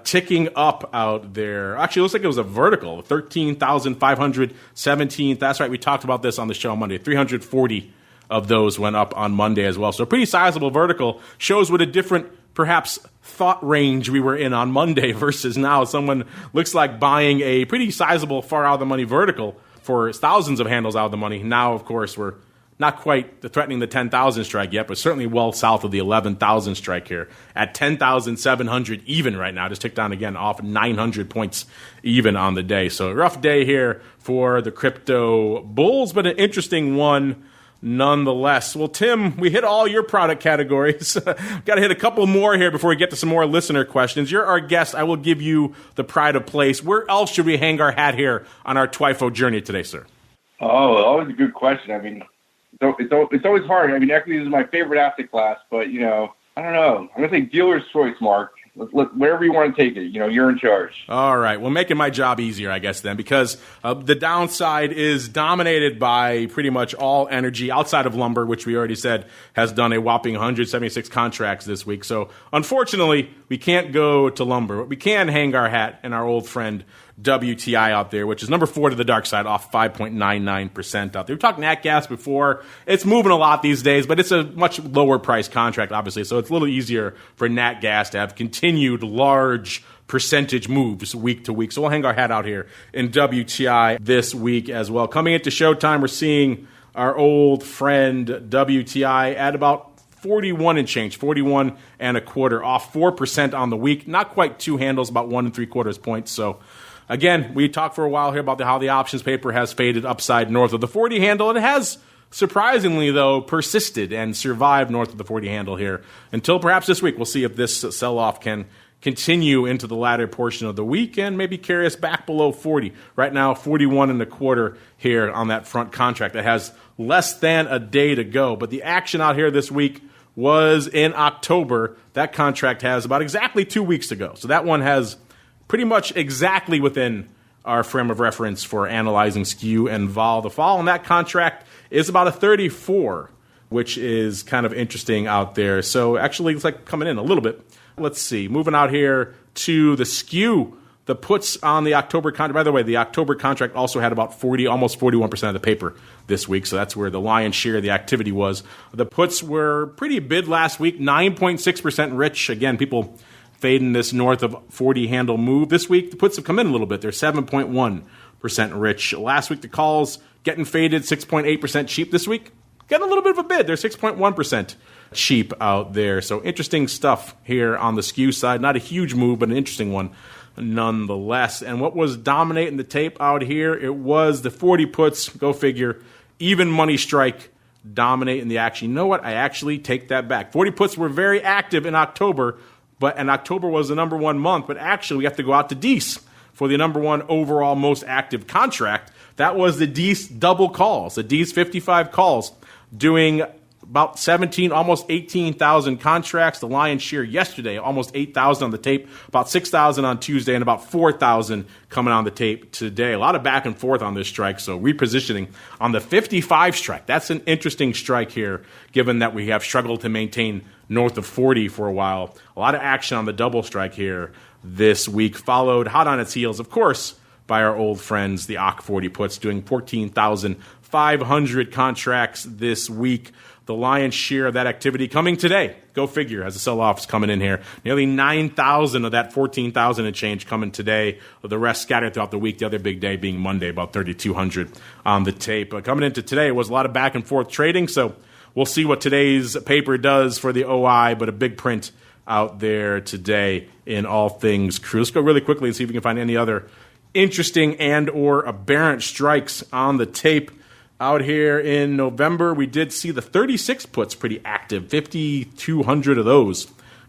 ticking up out there. Actually, it looks like it was a vertical, 13,517. That's right. We talked about this on the show on Monday. 340 of those went up on Monday as well. So a pretty sizable vertical. Shows what a different, perhaps, thought range we were in on Monday versus now. Someone looks like buying a pretty sizable far out of the money vertical for thousands of handles out of the money. Now, of course, we're not quite threatening the 10,000 strike yet, but certainly well south of the 11,000 strike here at 10,700 even right now. Just ticked down again off 900 points even on the day. So a rough day here for the crypto bulls, but an interesting one nonetheless. Well, Tim, we hit all your product categories. Got to hit a couple more here before we get to some more listener questions. You're our guest. I will give you the pride of place. Where else should we hang our hat here on our TWIFO journey today, sir? Oh, always a good question. I mean, it's always hard. I mean, equities is my favorite asset class, but, I don't know. I'm going to say dealer's choice, Mark. Wherever you want to take it, you're in charge. All right. Well, making my job easier, I guess, then, because the downside is dominated by pretty much all energy outside of lumber, which we already said has done a whopping 176 contracts this week. So, unfortunately, we can't go to lumber, but we can hang our hat in our old friend WTI out there, which is number 4 to the dark side, off 5.99% out there. We talked nat gas before. It's moving a lot these days, but it's a much lower price contract, obviously, so it's a little easier for nat gas to have continued large percentage moves week to week. So we'll hang our hat out here in WTI this week as well. Coming into showtime, we're seeing our old friend WTI at about 41 and change, 41 and a quarter, off 4% on the week. Not quite 2 handles, about 1 3/4 points. So Again, we talked for a while here about how the options paper has faded upside north of the 40 handle. It has surprisingly, though, persisted and survived north of the 40 handle here until perhaps this week. We'll see if this sell-off can continue into the latter portion of the week and maybe carry us back below 40. Right now, 41 and a quarter here on that front contract. That has less than a day to go. But the action out here this week was in October. That contract has about exactly 2 weeks to go. So that one has pretty much exactly within our frame of reference for analyzing skew and vol. The fall on that contract is about a 34, which is kind of interesting out there. So actually, it's like coming in a little bit. Let's see. Moving out here to the skew, the puts on the October contract. By the way, the October contract also had about 40, almost 41% of the paper this week. So that's where the lion's share of the activity was. The puts were pretty bid last week, 9.6% rich. Again, people fading this north of 40 handle move. This week, the puts have come in a little bit. They're 7.1% rich. Last week, the calls getting faded, 6.8% cheap. This week, getting a little bit of a bid. They're 6.1% cheap out there. So interesting stuff here on the skew side. Not a huge move, but an interesting one nonetheless. And what was dominating the tape out here, it was the 40 puts, go figure, even money strike dominating the action. You know what? I actually take that back. 40 puts were very active in October, and October was the number one month, but actually we have to go out to Dees for the number one overall most active contract. That was the Dees double calls, the Dees 55 calls, doing about 17, almost 18,000 contracts. The lion's share yesterday, almost 8,000 on the tape, about 6,000 on Tuesday, and about 4,000 coming on the tape today. A lot of back and forth on this strike, so repositioning on the 55 strike. That's an interesting strike here, given that we have struggled to maintain north of 40 for a while. A lot of action on the double strike here this week, followed hot on its heels, of course, by our old friends, the OCC 40 puts, doing 14,500 contracts this week. The lion's share of that activity coming today. Go figure, as the sell-off is coming in here. Nearly 9,000 of that 14,000 and change coming today. The rest scattered throughout the week. The other big day being Monday, about 3,200 on the tape. Coming into today, it was a lot of back and forth trading, so we'll see what today's paper does for the OI, but a big print out there today in all things crude. Let's go really quickly and see if we can find any other interesting and or aberrant strikes on the tape. Out here in November, we did see the 36 puts pretty active, 5,200 of those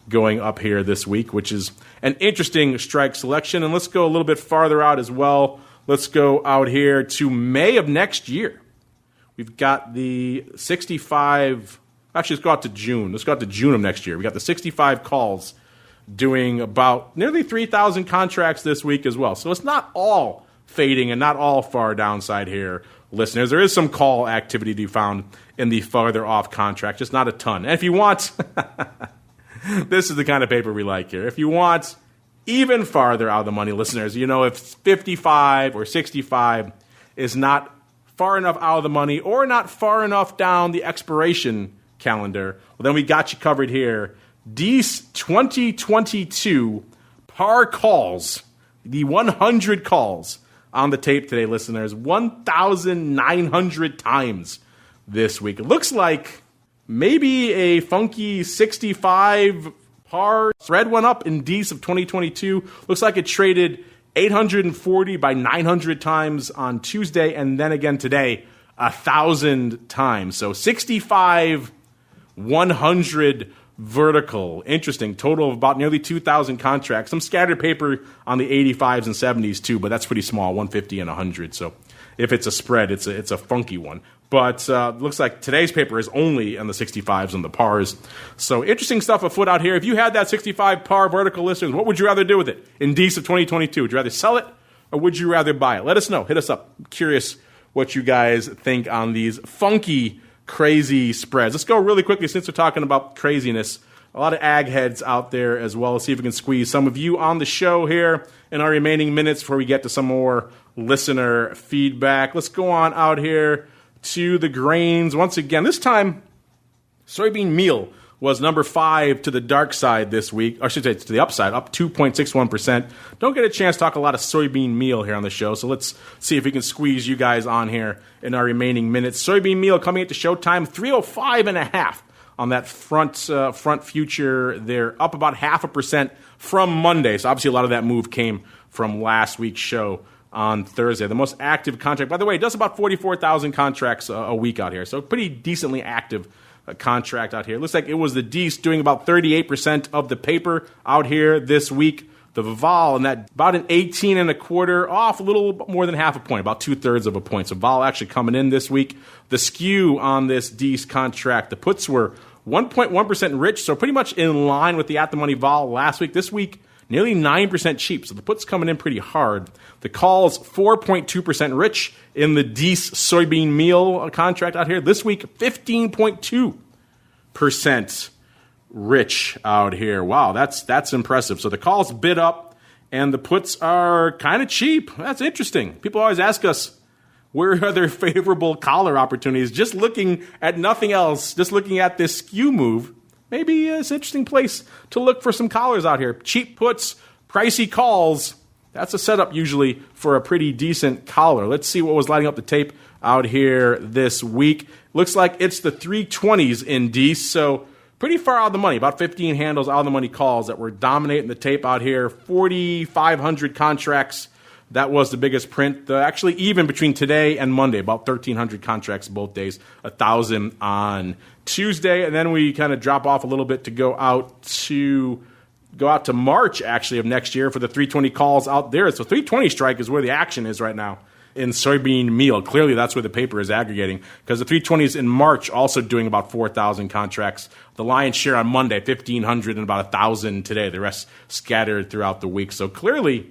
going up here this week, which is an interesting strike selection. And let's go a little bit farther out as well. Let's go out here to May of next year. We've got the 65, actually let's go out to June. Let's go out to June of next year. We got the 65 calls doing about nearly 3,000 contracts this week as well. So it's not all fading and not all far downside here, listeners. There is some call activity to be found in the farther off contract, just not a ton. And if you want, this is the kind of paper we like here. If you want even farther out of the money, listeners, you know, if 55 or 65 is not far enough out of the money or not far enough down the expiration calendar, well, then we got you covered here. These 2022 par calls, the 100 calls on the tape today, listeners, 1,900 times this week. It looks like maybe a funky 65 par thread went up in Dees of 2022. Looks like it traded 840 by 900 times on Tuesday, and then again today, 1,000 times. So 65, 100 vertical. Interesting. Total of about nearly 2,000 contracts. Some scattered paper on the 85s and 70s too, but that's pretty small, 150 and 100. So if it's a spread, it's a funky one. But looks like today's paper is only on the 65s and the pars. So interesting stuff afoot out here. If you had that 65 par vertical, listeners, what would you rather do with it in Dees of 2022? Would you rather sell it or would you rather buy it? Let us know. Hit us up. I'm curious what you guys think on these funky, crazy spreads. Let's go really quickly since we're talking about craziness. A lot of ag heads out there as well. Let's see if we can squeeze some of you on the show here in our remaining minutes before we get to some more listener feedback. Let's go on out here to the grains. Once again, this time, soybean meal was number 5 to the dark side this week, or I should say to the upside, up 2.61%. Don't get a chance to talk a lot of soybean meal here on the show, so let's see if we can squeeze you guys on here in our remaining minutes. Soybean meal coming into showtime, 305.5 on that front future. They're up about 0.5% from Monday. So obviously a lot of that move came from last week's show on Thursday. The most active contract, by the way, does about 44,000 contracts a week out here. So pretty decently active contract out here. Looks like it was the DEES doing about 38% of the paper out here this week. The Vol, and that about an 18.25, off a little more than half a point, about 2/3 of a point. So Vol actually coming in this week. The skew on this DEES contract, the puts were 1.1% rich, so pretty much in line with the at-the-money Vol last week. This week, nearly 9% cheap, so the puts coming in pretty hard. The calls, 4.2% rich in the DEES Soybean Meal contract out here. This week, 15.2% rich out here. Wow, that's impressive. So the calls bid up, and the puts are kind of cheap. That's interesting. People always ask us, where are there favorable collar opportunities? Just looking at nothing else, just looking at this skew move, maybe it's an interesting place to look for some collars out here. Cheap puts, pricey calls. That's a setup usually for a pretty decent collar. Let's see what was lighting up the tape out here this week. Looks like it's the 320s in DEES, so pretty far out of the money, about 15 handles out of the money calls that were dominating the tape out here. 4,500 contracts. That was the biggest print. Actually, even between today and Monday, about 1,300 contracts both days, 1,000 on Tuesday, and then we kind of drop off a little bit to go out to March, actually, of next year for the 320 calls out there. So 320 strike is where the action is right now in soybean meal. Clearly, that's where the paper is aggregating, because the 320s in March also doing about 4,000 contracts. The lion's share on Monday, 1,500, and about 1,000 today. The rest scattered throughout the week. So clearly,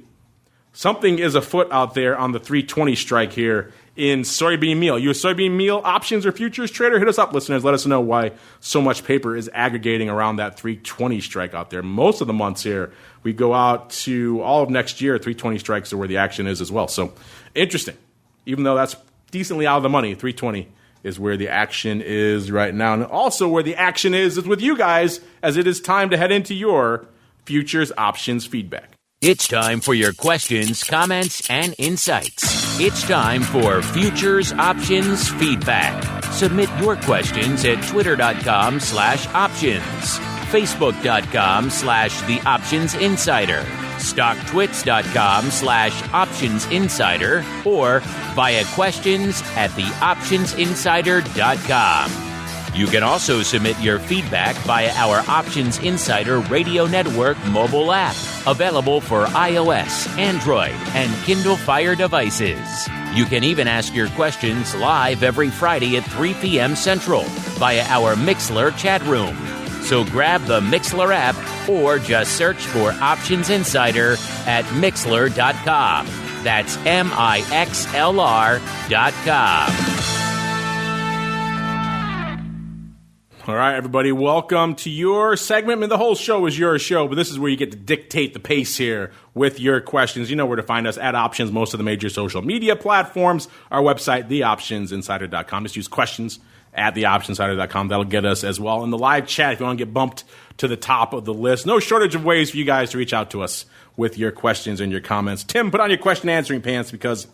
something is afoot out there on the 320 strike here in soybean meal. You a soybean meal options or futures trader? Hit us up, listeners. Let us know why so much paper is aggregating around that 320 strike out there. Most of the months here, we go out to all of next year, 320 strikes are where the action is as well. So interesting. Even though that's decently out of the money, 320 is where the action is right now. And also where the action is with you guys, as it is time to head into your futures options feedback. It's time for your questions, comments, and insights. It's time for Futures Options Feedback. Submit your questions at twitter.com/options, facebook.com/The Options Insider, stocktwits.com/Options Insider, or via questions at theoptionsinsider.com. You can also submit your feedback via our Options Insider Radio Network mobile app, available for iOS, Android, and Kindle Fire devices. You can even ask your questions live every Friday at 3 p.m. Central via our Mixlr chat room. So grab the Mixlr app or just search for Options Insider at Mixlr.com. That's MIXLR.com. All right, everybody, welcome to your segment. I mean, the whole show is your show, but this is where you get to dictate the pace here with your questions. You know where to find us, at Options, most of the major social media platforms, our website, theoptionsinsider.com. Just use questions at theoptionsinsider.com. That'll get us as well. In the live chat, if you want to get bumped to the top of the list, no shortage of ways for you guys to reach out to us with your questions and your comments. Tim, put on your question answering pants, because a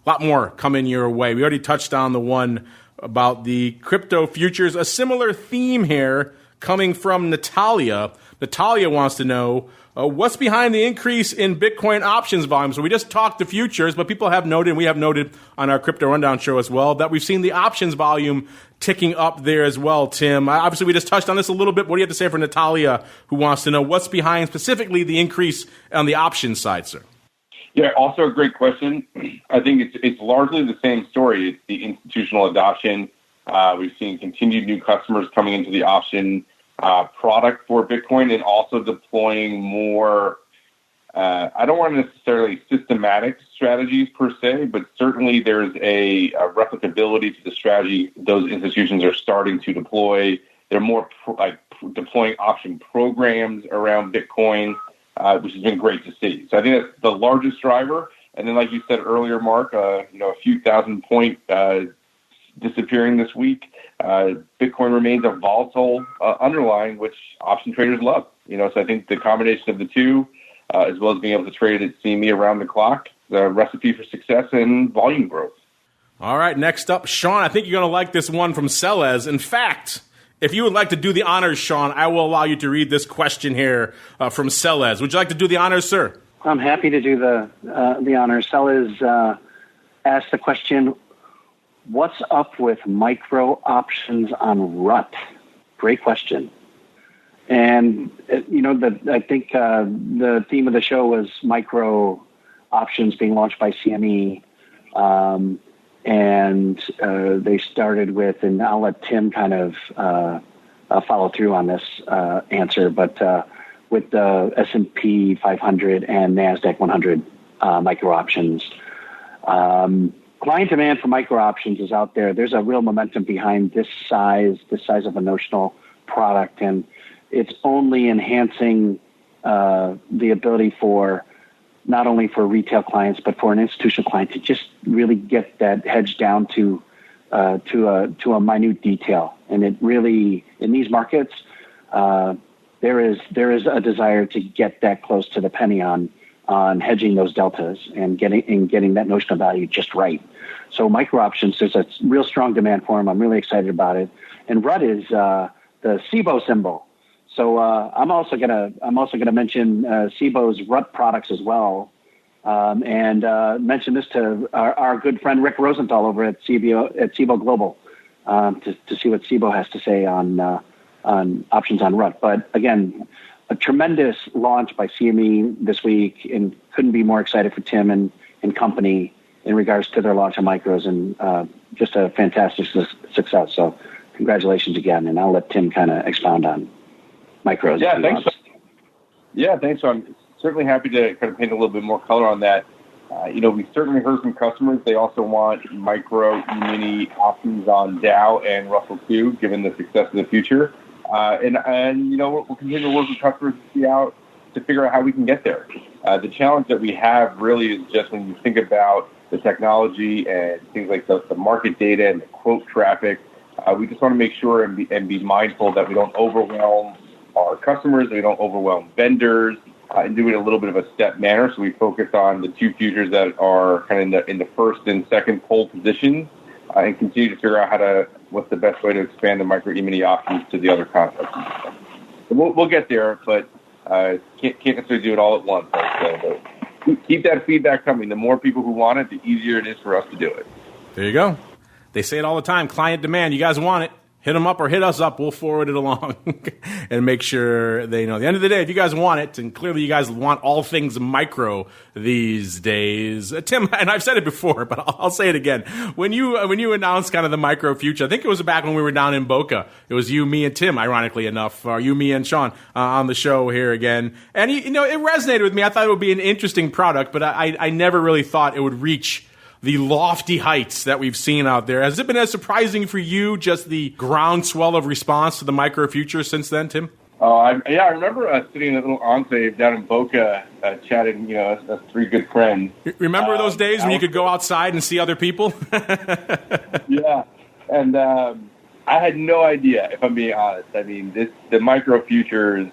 lot more coming your way. We already touched on the one about the crypto futures. A similar theme here coming from Natalia. Natalia wants to know what's behind the increase in Bitcoin options volume. So we just talked the futures, but people have noted, and we have noted on our Crypto Rundown show as well, that we've seen the options volume ticking up there as well, Tim. Obviously, we just touched on this a little bit. What do you have to say for Natalia, who wants to know what's behind specifically the increase on the options side, sir? Yeah, also a great question. I think it's largely the same story. It's the institutional adoption. We've seen continued new customers coming into the option product for Bitcoin, and also deploying more, I don't want necessarily systematic strategies per se, but certainly there's a replicability to the strategy those institutions are starting to deploy. They're more deploying option programs around Bitcoin, which has been great to see. So I think that's the largest driver. And then, like you said earlier, Mark, a few thousand point disappearing this week. Bitcoin remains a volatile underlying, which option traders love. So I think the combination of the two, as well as being able to trade at CME around the clock, the recipe for success and volume growth. All right, next up, Sean, I think you're going to like this one from Celez. In fact, If you would like to do the honors, Sean, I will allow you to read this question here from Selez. Would you like to do the honors, sir? I'm happy to do the honors. Selez asked the question, what's up with micro options on RUT? Great question. And, I think the theme of the show was micro options being launched by CME. And they started with, and I'll let Tim kind of follow through on this answer, but with the S&P 500 and NASDAQ 100 micro options. Client demand for micro options is out there. There's a real momentum behind this size of a notional product, and it's only enhancing the ability for not only for retail clients, but for an institutional client to just really get that hedge down to a minute detail. And it really, in these markets, there is a desire to get that close to the penny on hedging those deltas and getting that notional value just right. So micro options, there's a real strong demand for them. I'm really excited about it. And RUT is the SIBO symbol. So I'm also gonna mention SIBO's RUT products as well, and mention this to our good friend Rick Rosenthal over at SIBO Global to see what SIBO has to say on options on RUT. But again, a tremendous launch by CME this week, and couldn't be more excited for Tim and company in regards to their launch of micros, and just a fantastic success. So congratulations again, and I'll let Tim kind of expound on micros. Yeah, thanks. Thanks. I'm certainly happy to kind of paint a little bit more color on that. We certainly heard from customers. They also want micro E-mini options on Dow and Russell 2, given the success of the future. And we'll continue to work with customers to figure out how we can get there. The challenge that we have really is just when you think about the technology and things like the market data and the quote traffic, we just want to make sure and be mindful that we don't overwhelm our customers, that we don't overwhelm vendors, and do it in a little bit of a step manner. So we focus on the two futures that are kind of in the first and second pole positions, and continue to figure out what's the best way to expand the micro E-mini options to the other contracts. So we'll get there, but can't necessarily do it all at once. So keep that feedback coming. The more people who want it, the easier it is for us to do it. There you go. They say it all the time, client demand. You guys want it, hit them up or hit us up. We'll forward it along and make sure they know. At the end of the day, if you guys want it, and clearly you guys want all things micro these days, Tim, and I've said it before, but I'll say it again. When you announced kind of the micro future, I think it was back when we were down in Boca. It was you, me, and Tim, ironically enough, or you, me, and Sean on the show here again. And, it resonated with me. I thought it would be an interesting product, but I never really thought it would reach the lofty heights that we've seen out there. Has it been as surprising for you, just the groundswell of response to the micro future since then, Tim? Oh, I remember sitting in a little enclave down in Boca, chatting, as three good friends. Remember those days when you could go outside and see other people? Yeah, and I had no idea, if I'm being honest. I mean, the micro futures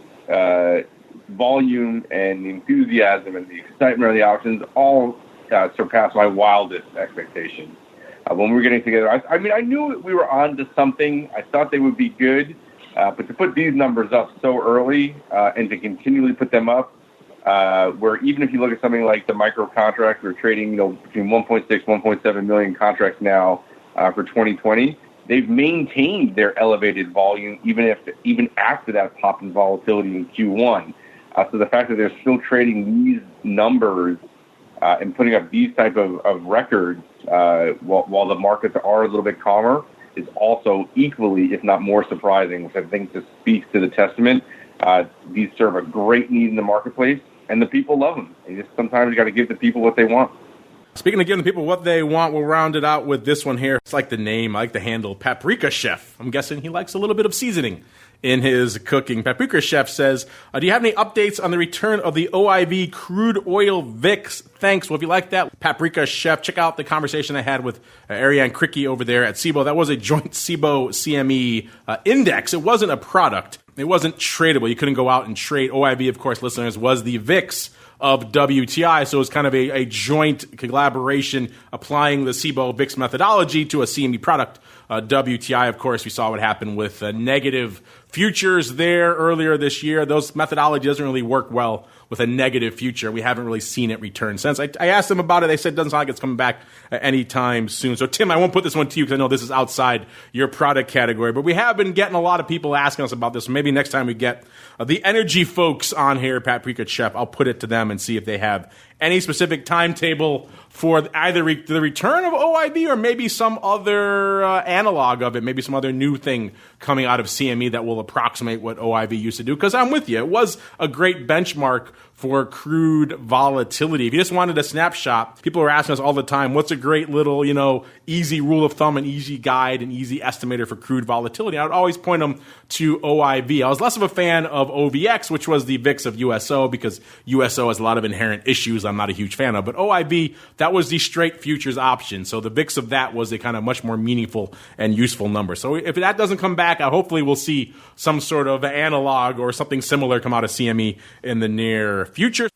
volume and the enthusiasm and the excitement of the options all surpassed my wildest expectations. When we were getting together, I knew we were on to something. I thought they would be good, but to put these numbers up so early and to continually put them up, where even if you look at something like the micro contract, we're trading between 1.6, 1.7 million contracts now for 2020. They've maintained their elevated volume even after that pop in volatility in Q1. So the fact that they're still trading these numbers and putting up these type of records while the markets are a little bit calmer is also equally, if not more, surprising, which I think just speaks to the testament. These serve a great need in the marketplace, and the people love them. Sometimes you got to give the people what they want. Speaking of giving the people what they want, we'll round it out with this one here. It's like the name, I like the handle, Paprika Chef. I'm guessing he likes a little bit of seasoning in his cooking. Paprika Chef says, do you have any updates on the return of the OIV crude oil VIX? Thanks. Well, if you like that, Paprika Chef, check out the conversation I had with Ariane Cricky over there at SIBO. That was a joint SIBO CME index. It wasn't a product. It wasn't tradable. You couldn't go out and trade. OIV, of course, listeners, was the VIX of WTI. So it's kind of a joint collaboration applying the SIBO VIX methodology to a CME product. WTI, of course, we saw what happened with negative futures there earlier this year. Those methodology doesn't really work well with a negative future. We haven't really seen it return since. I asked them about it. They said it doesn't sound like it's coming back anytime soon. So, Tim, I won't put this one to you because I know this is outside your product category. But we have been getting a lot of people asking us about this. So maybe next time we get the energy folks on here, Pat Precourt, Chef, I'll put it to them and see if they have any specific timetable for either the return of OIV or maybe some other analog of it, maybe some other new thing coming out of CME that will approximate what OIV used to do. Because I'm with you. It was a great benchmark for crude volatility. If you just wanted a snapshot, people are asking us all the time, what's a great little, easy rule of thumb and easy guide and easy estimator for crude volatility? I would always point them to OIV. I was less of a fan of OVX, which was the VIX of USO, because USO has a lot of inherent issues I'm not a huge fan of. But OIV, that was the straight futures option. So the VIX of that was a kind of much more meaningful and useful number. So if that doesn't come back, hopefully we'll see some sort of analog or something similar come out of CME in the near future.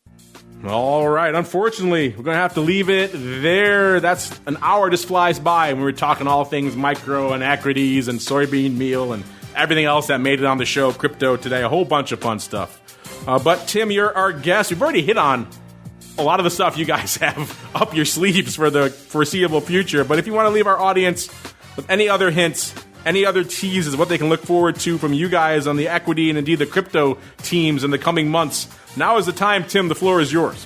All right. Unfortunately, we're going to have to leave it there. That's an hour just flies by, and we were talking all things micro and Equities and Soybean Meal and everything else that made it on the show, crypto today, a whole bunch of fun stuff. But Tim, you're our guest. We've already hit on a lot of the stuff you guys have up your sleeves for the foreseeable future. But if you want to leave our audience with any other hints, any other teases, what they can look forward to from you guys on the equity and indeed the crypto teams in the coming months, now is the time, Tim. The floor is yours.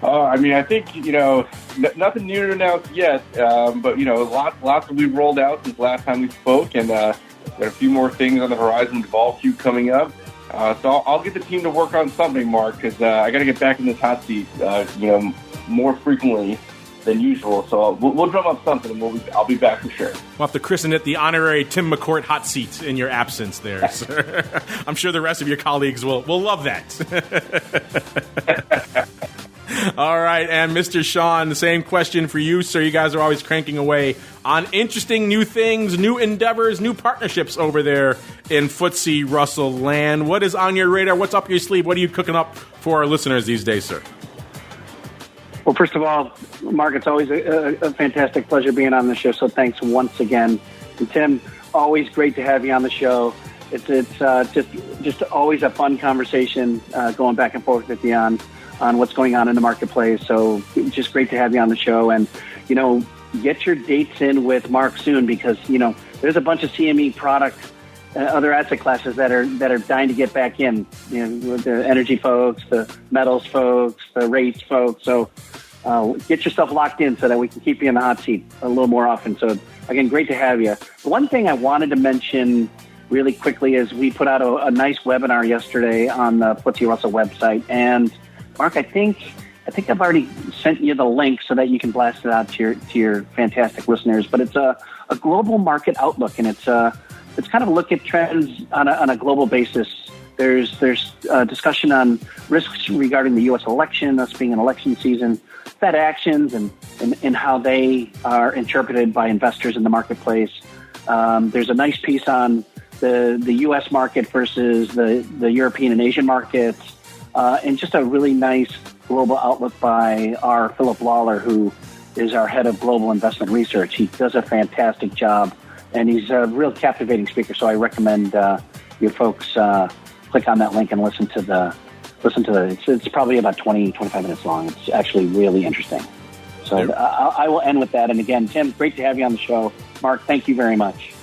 I think, nothing new to announce yet, but, lots that we've rolled out since last time we spoke, and there are a few more things on the horizon with VOLQ coming up. So I'll get the team to work on something, Mark, because I got to get back in this hot seat, more frequently than usual. So we'll drum up something, and I'll be back for sure. We'll have to christen it the honorary Tim Mccourt hot seat in your absence there, sir. I'm sure the rest of your colleagues will love that. All right, and Mr. Sean, the same question for you, sir. You guys are always cranking away on interesting new things, new endeavors, new partnerships over there in FTSE Russell land. What is on your radar? What's up your sleeve? What are you cooking up for our listeners these days, sir? Well, first of all, Mark, it's always a fantastic pleasure being on the show, so thanks once again. And Tim, always great to have you on the show. It's just always a fun conversation going back and forth with you on what's going on in the marketplace. So just great to have you on the show. And, get your dates in with Mark soon because, there's a bunch of CME products, other asset classes that are dying to get back in, the energy folks, the metals folks, the rates folks. So get yourself locked in so that we can keep you in the hot seat a little more often. So again, great to have you. One thing I wanted to mention really quickly is we put out a nice webinar yesterday on the FTSE Russell website. And Mark, I think I've already sent you the link so that you can blast it out to your fantastic listeners. But it's a global market outlook, and it's kind of a look at trends on a global basis. There's discussion on risks regarding the U.S. election, us being an election season, Fed actions, and how they are interpreted by investors in the marketplace. There's a nice piece on the U.S. market versus the European and Asian markets, and just a really nice global outlook by our Philip Lawler, who is our head of global investment research. He does a fantastic job, and he's a real captivating speaker. So I recommend you folks click on that link and listen to the. It's probably about 20, 25 minutes long. It's actually really interesting. So I will end with that. And again, Tim, great to have you on the show. Mark, thank you very much.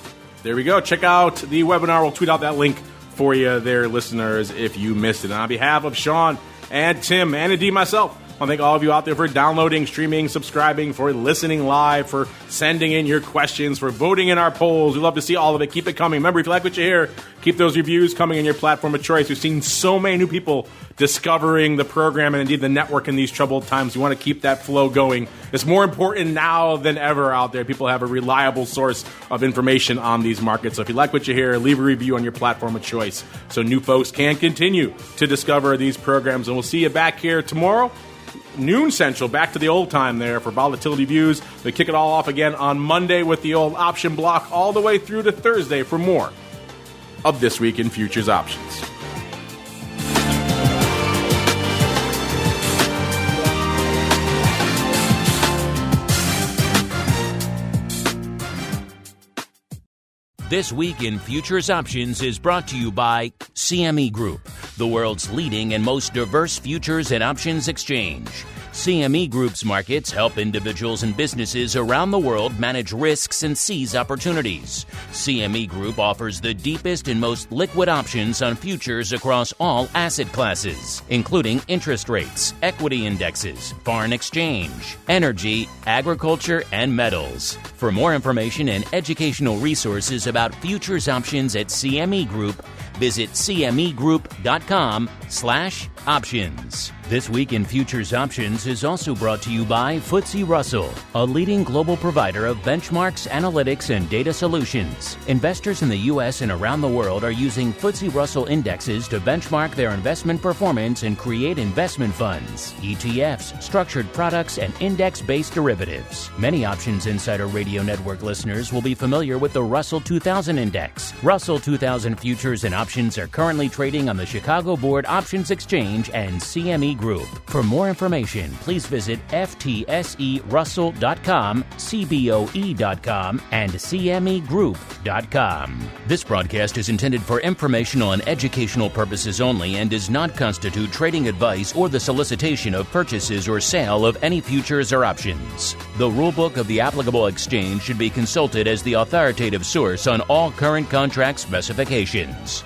There we go. Check out the webinar. We'll tweet out that link for you there, listeners, if you missed it. And on behalf of Sean and Tim and indeed myself, I want to thank all of you out there for downloading, streaming, subscribing, for listening live, for sending in your questions, for voting in our polls. We love to see all of it. Keep it coming. Remember, if you like what you hear, keep those reviews coming in your platform of choice. We've seen so many new people discovering the program and indeed the network in these troubled times. We want to keep that flow going. It's more important now than ever out there. People have a reliable source of information on these markets. So if you like what you hear, leave a review on your platform of choice so new folks can continue to discover these programs. And we'll see you back here tomorrow, noon Central, back to the old time there for Volatility Views. We kick it all off again on Monday with the old option block all the way through to Thursday for more of This Week in Futures Options. This Week in Futures Options is brought to you by CME Group, the world's leading and most diverse futures and options exchange. CME Group's markets help individuals and businesses around the world manage risks and seize opportunities. CME Group offers the deepest and most liquid options on futures across all asset classes, including interest rates, equity indexes, foreign exchange, energy, agriculture, and metals. For more information and educational resources about futures options at CME Group, visit cmegroup.com/options. This Week in Futures Options is also brought to you by FTSE Russell, a leading global provider of benchmarks, analytics, and data solutions. Investors in the U.S. and around the world are using FTSE Russell indexes to benchmark their investment performance and create investment funds, ETFs, structured products, and index-based derivatives. Many Options Insider Radio Network listeners will be familiar with the Russell 2000 Index. Russell 2000 futures and options are currently trading on the Chicago Board Options Exchange and CME Group. For more information, please visit ftserussell.com, cboe.com, and cmegroup.com. This broadcast is intended for informational and educational purposes only and does not constitute trading advice or the solicitation of purchases or sale of any futures or options. The rulebook of the applicable exchange should be consulted as the authoritative source on all current contract specifications.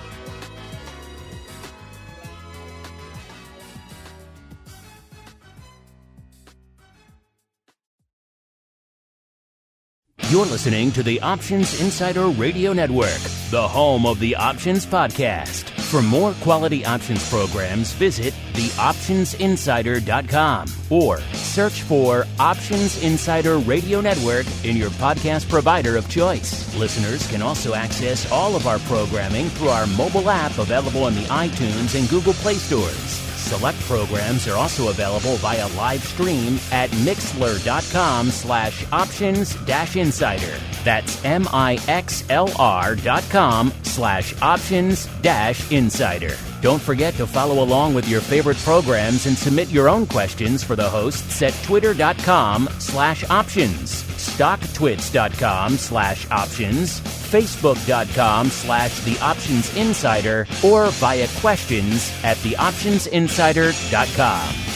You're listening to the Options Insider Radio Network, the home of the Options Podcast. For more quality options programs, visit theoptionsinsider.com or search for Options Insider Radio Network in your podcast provider of choice. Listeners can also access all of our programming through our mobile app available in the iTunes and Google Play stores. Select programs are also available via live stream at mixlr.com/options-insider. That's mixlr.com/options-insider. Don't forget to follow along with your favorite programs and submit your own questions for the hosts at twitter.com/options, stocktwits.com/options, facebook.com/theoptionsinsider, or via questions at theoptionsinsider.com.